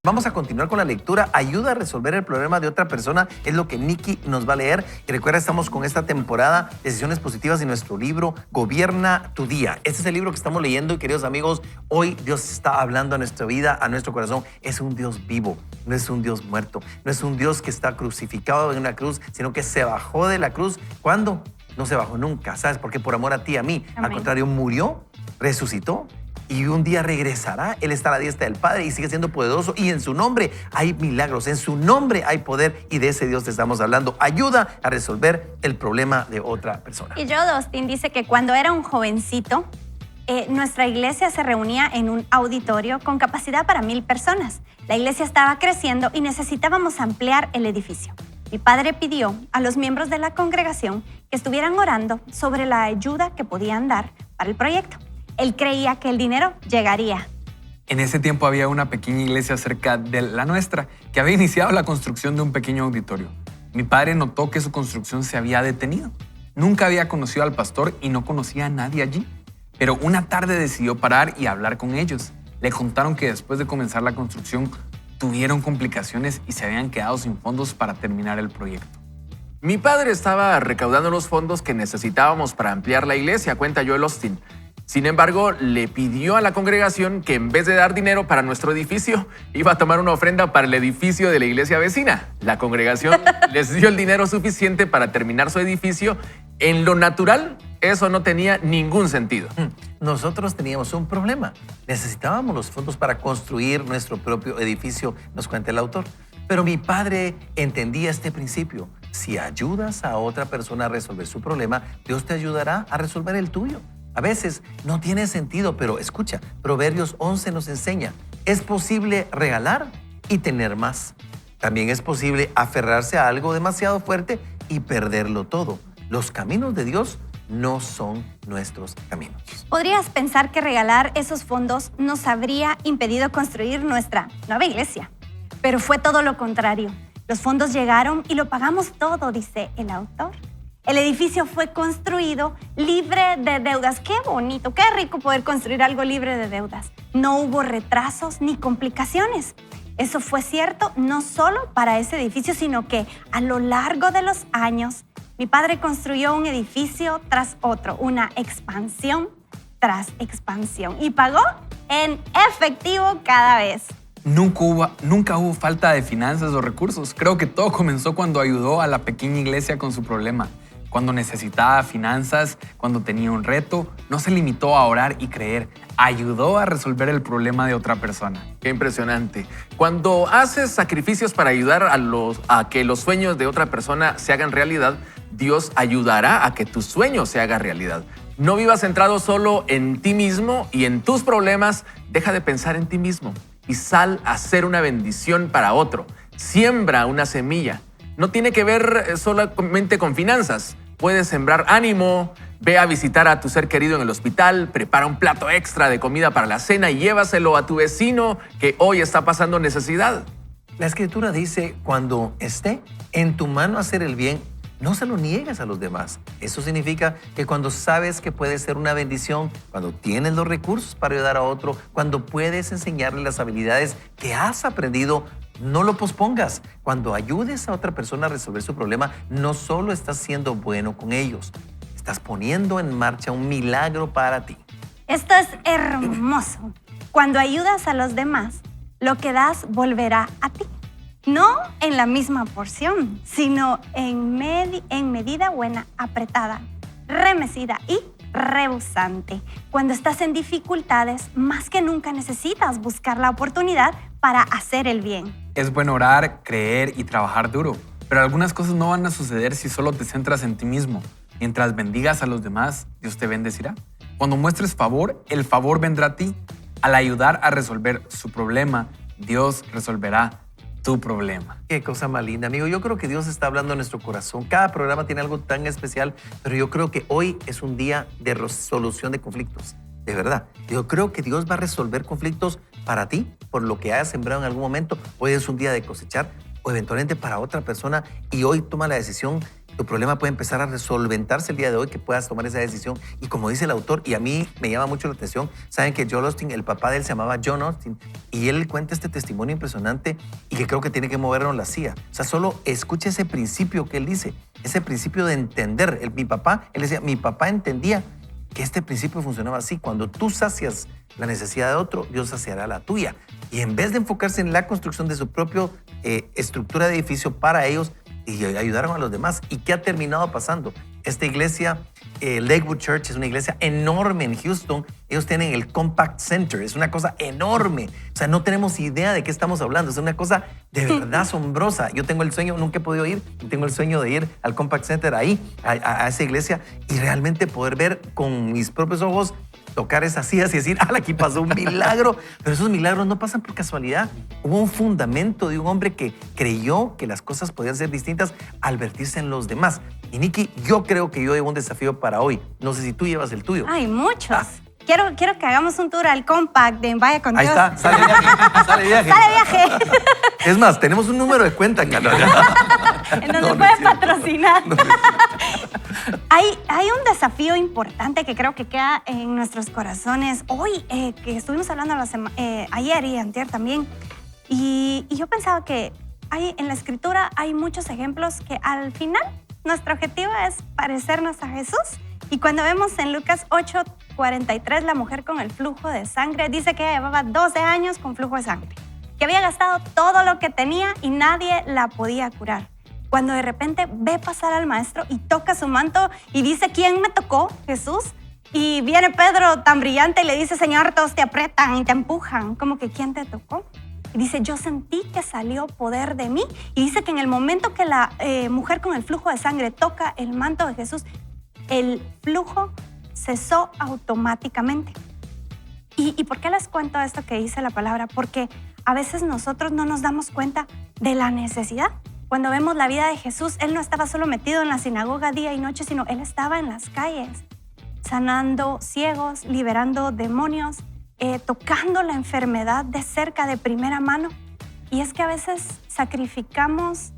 Vamos a continuar con la lectura. Ayuda a resolver el problema de otra persona es lo que Nikki nos va a leer. Y recuerda, estamos con esta temporada de Decisiones Positivas y nuestro libro Gobierna tu Día. Este es el libro que estamos leyendo y, queridos amigos, hoy Dios está hablando a nuestra vida, a nuestro corazón. Es un Dios vivo, no es un Dios muerto, no es un Dios que está crucificado en una cruz, sino que se bajó de la cruz. ¿Cuándo? No se bajó nunca, ¿sabes? Porque por amor a ti y a mí. Amén. Al contrario, murió, resucitó. Y un día regresará, Él está a la diestra del Padre y sigue siendo poderoso. Y en su nombre hay milagros, en su nombre hay poder. Y de ese Dios te estamos hablando. Ayuda a resolver el problema de otra persona. Y Joel Osteen dice que cuando era un jovencito, nuestra iglesia se reunía en un auditorio con capacidad para 1000 personas. La iglesia estaba creciendo y necesitábamos ampliar el edificio. Mi padre pidió a los miembros de la congregación que estuvieran orando sobre la ayuda que podían dar para el proyecto. Él creía que el dinero llegaría. En ese tiempo había una pequeña iglesia cerca de la nuestra que había iniciado la construcción de un pequeño auditorio. Mi padre notó que su construcción se había detenido. Nunca había conocido al pastor y no conocía a nadie allí. Pero una tarde decidió parar y hablar con ellos. Le contaron que después de comenzar la construcción tuvieron complicaciones y se habían quedado sin fondos para terminar el proyecto. Mi padre estaba recaudando los fondos que necesitábamos para ampliar la iglesia, cuenta Joel Osteen. Sin embargo, le pidió a la congregación que en vez de dar dinero para nuestro edificio, iba a tomar una ofrenda para el edificio de la iglesia vecina. La congregación les dio el dinero suficiente para terminar su edificio. En lo natural, eso no tenía ningún sentido. Nosotros teníamos un problema. Necesitábamos los fondos para construir nuestro propio edificio, nos cuenta el autor. Pero mi padre entendía este principio. Si ayudas a otra persona a resolver su problema, Dios te ayudará a resolver el tuyo. A veces no tiene sentido, pero escucha, Proverbios 11 nos enseña, es posible regalar y tener más. También es posible aferrarse a algo demasiado fuerte y perderlo todo. Los caminos de Dios no son nuestros caminos. Podrías pensar que regalar esos fondos nos habría impedido construir nuestra nueva iglesia, pero fue todo lo contrario. Los fondos llegaron y lo pagamos todo, dice el autor. El edificio fue construido libre de deudas. Qué bonito, qué rico poder construir algo libre de deudas. No hubo retrasos ni complicaciones. Eso fue cierto no solo para ese edificio, sino que a lo largo de los años, mi padre construyó un edificio tras otro, una expansión tras expansión, y pagó en efectivo cada vez. Nunca hubo falta de finanzas o recursos. Creo que todo comenzó cuando ayudó a la pequeña iglesia con su problema. Cuando necesitaba finanzas, cuando tenía un reto, no se limitó a orar y creer. Ayudó a resolver el problema de otra persona. Qué impresionante. Cuando haces sacrificios para ayudar a que los sueños de otra persona se hagan realidad, Dios ayudará a que tu sueño se haga realidad. No vivas centrado solo en ti mismo y en tus problemas. Deja de pensar en ti mismo y sal a ser una bendición para otro. Siembra una semilla. No tiene que ver solamente con finanzas. Puedes sembrar ánimo, ve a visitar a tu ser querido en el hospital, prepara un plato extra de comida para la cena y llévaselo a tu vecino que hoy está pasando necesidad. La Escritura dice, cuando esté en tu mano hacer el bien, no se lo niegues a los demás. Eso significa que cuando sabes que puedes ser una bendición, cuando tienes los recursos para ayudar a otro, cuando puedes enseñarle las habilidades que has aprendido, no lo pospongas. Cuando ayudes a otra persona a resolver su problema, no solo estás siendo bueno con ellos, estás poniendo en marcha un milagro para ti. Esto es hermoso. Cuando ayudas a los demás, lo que das volverá a ti. No en la misma porción, sino en medida buena, apretada, remecida y rebosante. Cuando estás en dificultades, más que nunca necesitas buscar la oportunidad para hacer el bien. Es bueno orar, creer y trabajar duro, pero algunas cosas no van a suceder si solo te centras en ti mismo. Mientras bendigas a los demás, Dios te bendecirá. Cuando muestres favor, el favor vendrá a ti. Al ayudar a resolver su problema, Dios resolverá tu problema. Qué cosa más linda, amigo. Yo creo que Dios está hablando en nuestro corazón. Cada programa tiene algo tan especial, pero yo creo que hoy es un día de resolución de conflictos. De verdad. Yo creo que Dios va a resolver conflictos para ti, por lo que hayas sembrado en algún momento. Hoy es un día de cosechar, o eventualmente para otra persona, y hoy toma la decisión. Tu problema puede empezar a resolventarse el día de hoy, que puedas tomar esa decisión. Y como dice el autor, y a mí me llama mucho la atención, saben que Joel Osteen, el papá de él se llamaba John Osteen, y él cuenta este testimonio impresionante y que creo que tiene que movernos la silla. O sea, solo escucha ese principio que él dice, ese principio de entender. Él decía, mi papá entendía que este principio funcionaba así. Cuando tú sacias la necesidad de otro, Dios saciará la tuya. Y en vez de enfocarse en la construcción de su propia estructura de edificio para ellos, y ayudaron a los demás. ¿Y qué ha terminado pasando? Esta iglesia, Lakewood Church, es una iglesia enorme en Houston. Ellos tienen el Compact Center. Es una cosa enorme. O sea, no tenemos idea de qué estamos hablando. Es una cosa de verdad asombrosa. Yo tengo el sueño, nunca he podido ir, tengo el sueño de ir al Compact Center ahí, a esa iglesia, y realmente poder ver con mis propios ojos, tocar esas sillas y decir, aquí pasó un milagro. Pero esos milagros no pasan por casualidad. Hubo un fundamento de un hombre que creyó que las cosas podían ser distintas al vertirse en los demás. Y Nikki, yo creo que yo llevo un desafío para hoy. No sé si tú llevas el tuyo. Hay muchos. Quiero que hagamos un tour al Compact de Vaya con Ahí Dios. está, sale viaje. Sale viaje. Sale viaje. Es más, tenemos un número de cuenta en Canadá. En donde No, no puede es cierto. patrocinar. Hay un desafío importante que creo que queda en nuestros corazones hoy, que estuvimos hablando ayer y antier también. Y yo pensaba que en la Escritura hay muchos ejemplos que al final nuestro objetivo es parecernos a Jesús. Y cuando vemos en Lucas 8:43, la mujer con el flujo de sangre, dice que ella llevaba 12 años con flujo de sangre, que había gastado todo lo que tenía y nadie la podía curar. Cuando de repente ve pasar al maestro y toca su manto y dice, ¿quién me tocó? Jesús. Y viene Pedro tan brillante y le dice, Señor, todos te apretan y te empujan. Como que, ¿quién te tocó? Y dice, yo sentí que salió poder de mí. Y dice que en el momento que la mujer con el flujo de sangre toca el manto de Jesús, el flujo cesó automáticamente. ¿Y por qué les cuento esto que dice la palabra? Porque a veces nosotros no nos damos cuenta de la necesidad. Cuando vemos la vida de Jesús, Él no estaba solo metido en la sinagoga día y noche, sino Él estaba en las calles, sanando ciegos, liberando demonios, tocando la enfermedad de cerca, de primera mano. Y es que a veces sacrificamos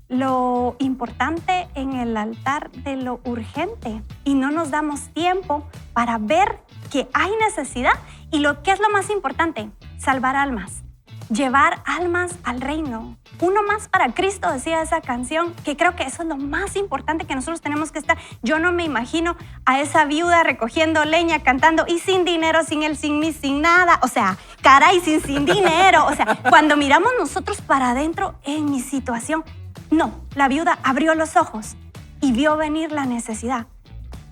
lo importante en el altar de lo urgente y no nos damos tiempo para ver que hay necesidad y lo que es lo más importante, salvar almas, llevar almas al reino. Uno más para Cristo, decía esa canción, que creo que eso es lo más importante que nosotros tenemos que estar. Yo no me imagino a esa viuda recogiendo leña, cantando y sin dinero, sin él, sin mí, sin nada. O sea, caray, sin dinero. O sea, cuando miramos nosotros para adentro en mi situación, no, la viuda abrió los ojos y vio venir la necesidad.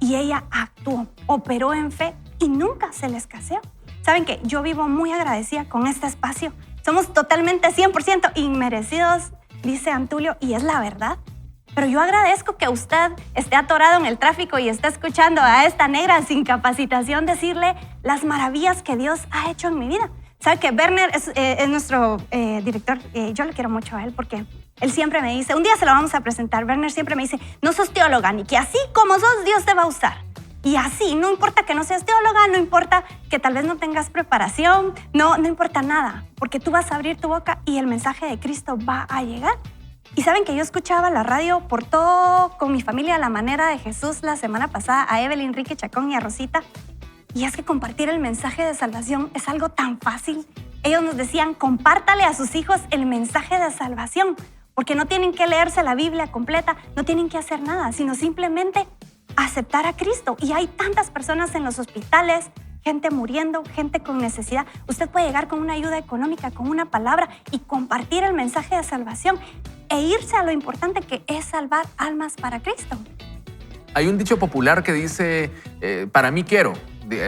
Y ella actuó, operó en fe y nunca se le escaseó. ¿Saben qué? Yo vivo muy agradecida con este espacio. Somos totalmente 100% inmerecidos, dice Antulio, y es la verdad. Pero yo agradezco que usted esté atorado en el tráfico y esté escuchando a esta negra sin capacitación decirle las maravillas que Dios ha hecho en mi vida. ¿Sabe que Werner es nuestro director? Yo le quiero mucho a él porque él siempre me dice, un día se lo vamos a presentar, Werner siempre me dice, no sos teóloga, ni que así como sos, Dios te va a usar. Y así, no importa que no seas teóloga, no importa que tal vez no tengas preparación, no importa nada, porque tú vas a abrir tu boca y el mensaje de Cristo va a llegar. Y saben que yo escuchaba la radio por todo con mi familia a la manera de Jesús la semana pasada, a Evelyn, Enrique Chacón y a Rosita. Y es que compartir el mensaje de salvación es algo tan fácil. Ellos nos decían, compártale a sus hijos el mensaje de salvación, porque no tienen que leerse la Biblia completa, no tienen que hacer nada, sino simplemente aceptar a Cristo. Y hay tantas personas en los hospitales, gente muriendo, gente con necesidad. Usted puede llegar con una ayuda económica, con una palabra y compartir el mensaje de salvación e irse a lo importante que es salvar almas para Cristo. Hay un dicho popular que dice, para mí quiero.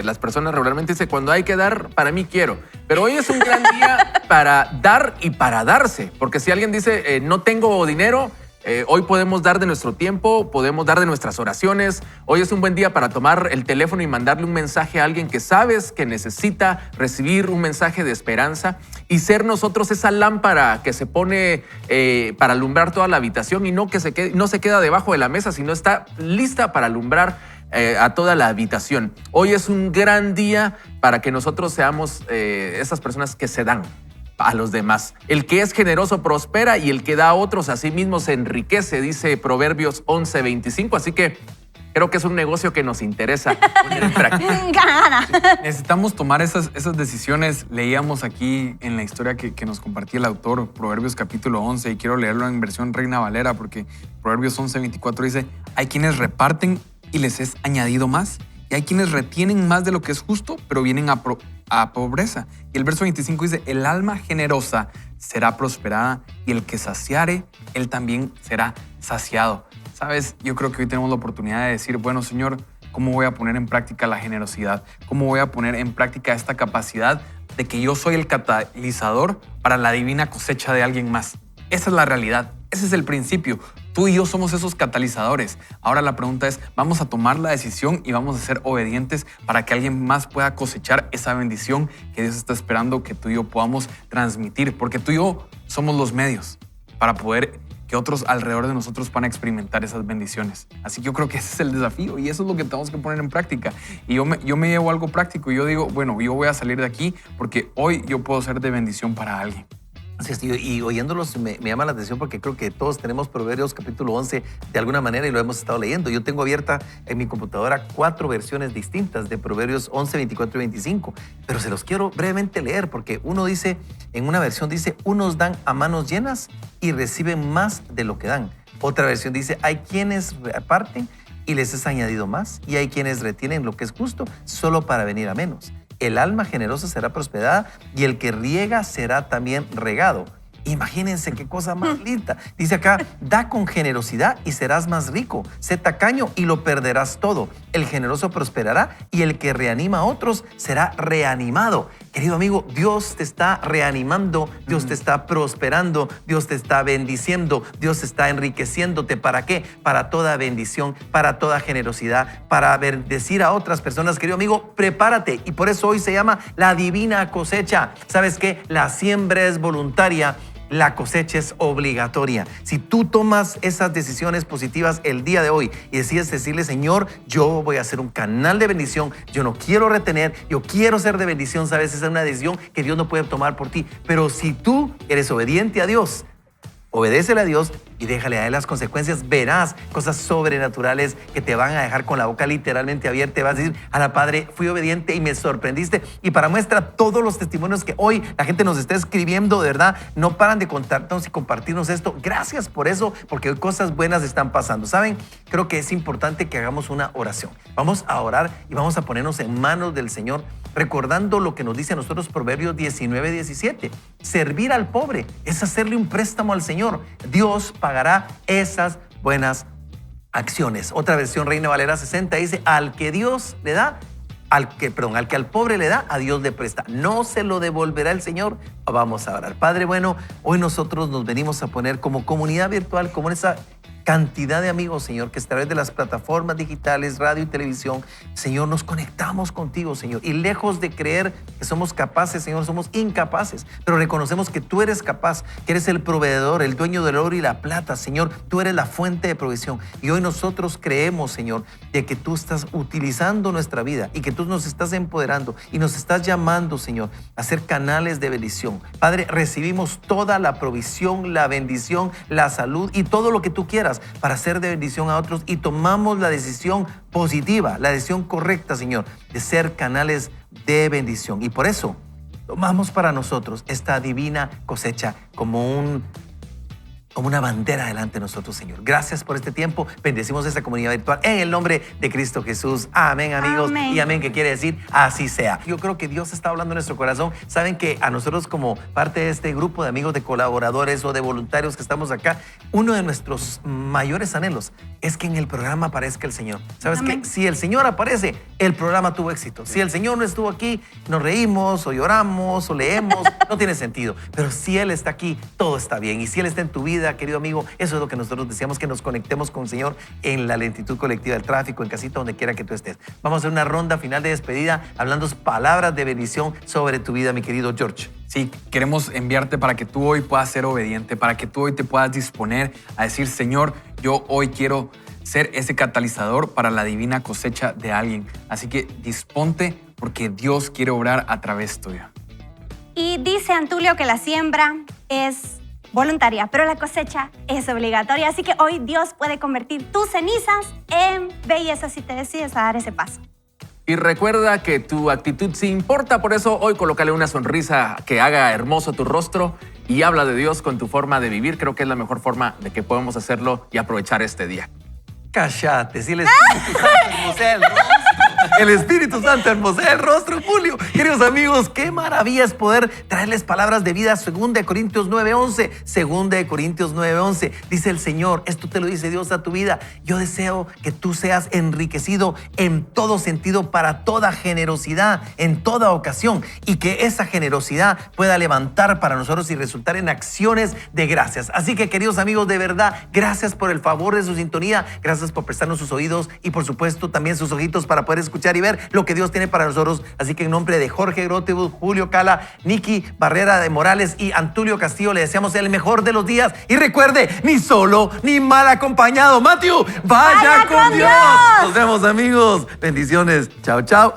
Las personas regularmente dicen, cuando hay que dar, para mí quiero. Pero hoy es un gran día para dar y para darse. Porque si alguien dice, no tengo dinero, Hoy podemos dar de nuestro tiempo, podemos dar de nuestras oraciones. Hoy es un buen día para tomar el teléfono y mandarle un mensaje a alguien que sabes que necesita recibir un mensaje de esperanza y ser nosotros esa lámpara que se pone para alumbrar toda la habitación y no se queda debajo de la mesa, sino está lista para alumbrar a toda la habitación. Hoy es un gran día para que nosotros seamos esas personas que se dan a los demás. El que es generoso prospera y el que da a otros a sí mismo se enriquece, dice Proverbios 11:25. Así que creo que es un negocio que nos interesa poner en práctica. Gana. Necesitamos tomar esas decisiones. Leíamos aquí en la historia que nos compartía el autor, Proverbios capítulo 11, y quiero leerlo en versión Reina Valera porque Proverbios 11:24 dice, hay quienes reparten y les es añadido más, y hay quienes retienen más de lo que es justo, pero vienen a pobreza. Y el verso 25 dice, el alma generosa será prosperada y el que saciare, él también será saciado. ¿Sabes? Yo creo que hoy tenemos la oportunidad de decir, bueno, Señor, ¿cómo voy a poner en práctica la generosidad? ¿Cómo voy a poner en práctica esta capacidad de que yo soy el catalizador para la divina cosecha de alguien más? Esa es la realidad. Ese es el principio. Tú y yo somos esos catalizadores. Ahora la pregunta es, vamos a tomar la decisión y vamos a ser obedientes para que alguien más pueda cosechar esa bendición que Dios está esperando que tú y yo podamos transmitir. Porque tú y yo somos los medios para poder que otros alrededor de nosotros van a experimentar esas bendiciones. Así que yo creo que ese es el desafío y eso es lo que tenemos que poner en práctica. Y yo me llevo algo práctico y yo digo, bueno, yo voy a salir de aquí porque hoy yo puedo ser de bendición para alguien. Así es, y oyéndolos me llama la atención porque creo que todos tenemos Proverbios capítulo 11 de alguna manera y lo hemos estado leyendo. Yo tengo abierta en mi computadora 4 versiones distintas de Proverbios 11, 24 y 25, pero se los quiero brevemente leer porque uno dice, en una versión dice, unos dan a manos llenas y reciben más de lo que dan. Otra versión dice, hay quienes reparten y les es añadido más y hay quienes retienen lo que es justo solo para venir a menos. El alma generosa será prosperada y el que riega será también regado. Imagínense qué cosa más linda. Dice acá, da con generosidad y serás más rico. Sé tacaño y lo perderás todo. El generoso prosperará y el que reanima a otros será reanimado. Querido amigo, Dios te está reanimando, Dios te está prosperando, Dios te está bendiciendo, Dios está enriqueciéndote. ¿Para qué? Para toda bendición, para toda generosidad, para bendecir a otras personas. Querido amigo, prepárate. Y por eso hoy se llama la divina cosecha. ¿Sabes qué? La siembra es voluntaria. La cosecha es obligatoria. Si tú tomas esas decisiones positivas el día de hoy y decides decirle, Señor, yo voy a ser un canal de bendición, yo no quiero retener, yo quiero ser de bendición, sabes, esa es una decisión que Dios no puede tomar por ti. Pero si tú eres obediente a Dios, obedécele a Dios y déjale a Él las consecuencias. Verás cosas sobrenaturales que te van a dejar con la boca literalmente abierta. Te vas a decir, a la Padre, fui obediente y me sorprendiste. Y para muestra todos los testimonios que hoy la gente nos está escribiendo, de verdad, no paran de contarnos y compartirnos esto. Gracias por eso, porque hoy cosas buenas están pasando. ¿Saben? Creo que es importante que hagamos una oración. Vamos a orar y vamos a ponernos en manos del Señor, recordando lo que nos dice a nosotros Proverbios 19:17. Servir al pobre es hacerle un préstamo al Señor. Dios pagará esas buenas acciones. Otra versión, Reina Valera 60, dice, al que Dios le da, al que al pobre le da, a Dios le presta. No se lo devolverá el Señor. Vamos a orar. Padre bueno, hoy nosotros nos venimos a poner como comunidad virtual, como esa cantidad de amigos, Señor, que a través de las plataformas digitales, radio y televisión, Señor, nos conectamos contigo, Señor. Y lejos de creer que somos capaces, Señor, somos incapaces. Pero reconocemos que tú eres capaz, que eres el proveedor, el dueño del oro y la plata, Señor. Tú eres la fuente de provisión. Y hoy nosotros creemos, Señor, de que tú estás utilizando nuestra vida y que tú nos estás empoderando y nos estás llamando, Señor, a ser canales de bendición. Padre, recibimos toda la provisión, la bendición, la salud y todo lo que tú quieras para ser de bendición a otros y tomamos la decisión positiva, la decisión correcta, Señor, de ser canales de bendición. Y por eso tomamos para nosotros esta divina cosecha como una bandera delante de nosotros, Señor. Gracias por este tiempo. Bendecimos esta comunidad virtual en el nombre de Cristo Jesús. Amén, amigos. Amén. Y amén, que quiere decir así sea. Yo creo que Dios está hablando en nuestro corazón. Saben que a nosotros, como parte de este grupo de amigos, de colaboradores o de voluntarios que estamos acá, uno de nuestros mayores anhelos es que en el programa aparezca el Señor. ¿Sabes qué? Si el Señor aparece, el programa tuvo éxito. Si el Señor no estuvo aquí, nos reímos o lloramos o leemos, no tiene sentido. Pero si Él está aquí, todo está bien. Y si Él está en tu vida, vida, querido amigo. Eso es lo que nosotros deseamos, que nos conectemos con el Señor en la lentitud colectiva del tráfico, en casita, donde quiera que tú estés. Vamos a hacer una ronda final de despedida, hablando palabras de bendición sobre tu vida, mi querido George. Sí, queremos enviarte para que tú hoy puedas ser obediente, para que tú hoy te puedas disponer a decir, Señor, yo hoy quiero ser ese catalizador para la divina cosecha de alguien. Así que disponte porque Dios quiere obrar a través tuyo. Y dice Antulio que la siembra es voluntaria, pero la cosecha es obligatoria. Así que hoy Dios puede convertir tus cenizas en belleza si te decides a dar ese paso. Y recuerda que tu actitud sí importa, por eso hoy colócale una sonrisa que haga hermoso tu rostro y habla de Dios con tu forma de vivir. Creo que es la mejor forma de que podemos hacerlo y aprovechar este día. Cállate, si el Espíritu Santo hermosea el rostro. El Espíritu Santo hermosea el rostro, Julio. Queridos amigos, qué maravilla es poder traerles palabras de vida. 2 Corintios 9:11. 2 Corintios 9:11. Dice el Señor, esto te lo dice Dios a tu vida. Yo deseo que tú seas enriquecido en todo sentido para toda generosidad, en toda ocasión, y que esa generosidad pueda levantar para nosotros y resultar en acciones de gracias. Así que, queridos amigos, de verdad, gracias por el favor de su sintonía. Gracias por prestarnos sus oídos y, por supuesto, también sus ojitos para poder escuchar y ver lo que Dios tiene para nosotros. Así que en nombre de Jorge Grotebus, Julio Cala, Nicky Barrera de Morales y Antulio Castillo, le deseamos el mejor de los días. Y recuerde, ni solo ni mal acompañado. Matthew, vaya con Dios. Nos vemos, amigos. Bendiciones. Chao, chao.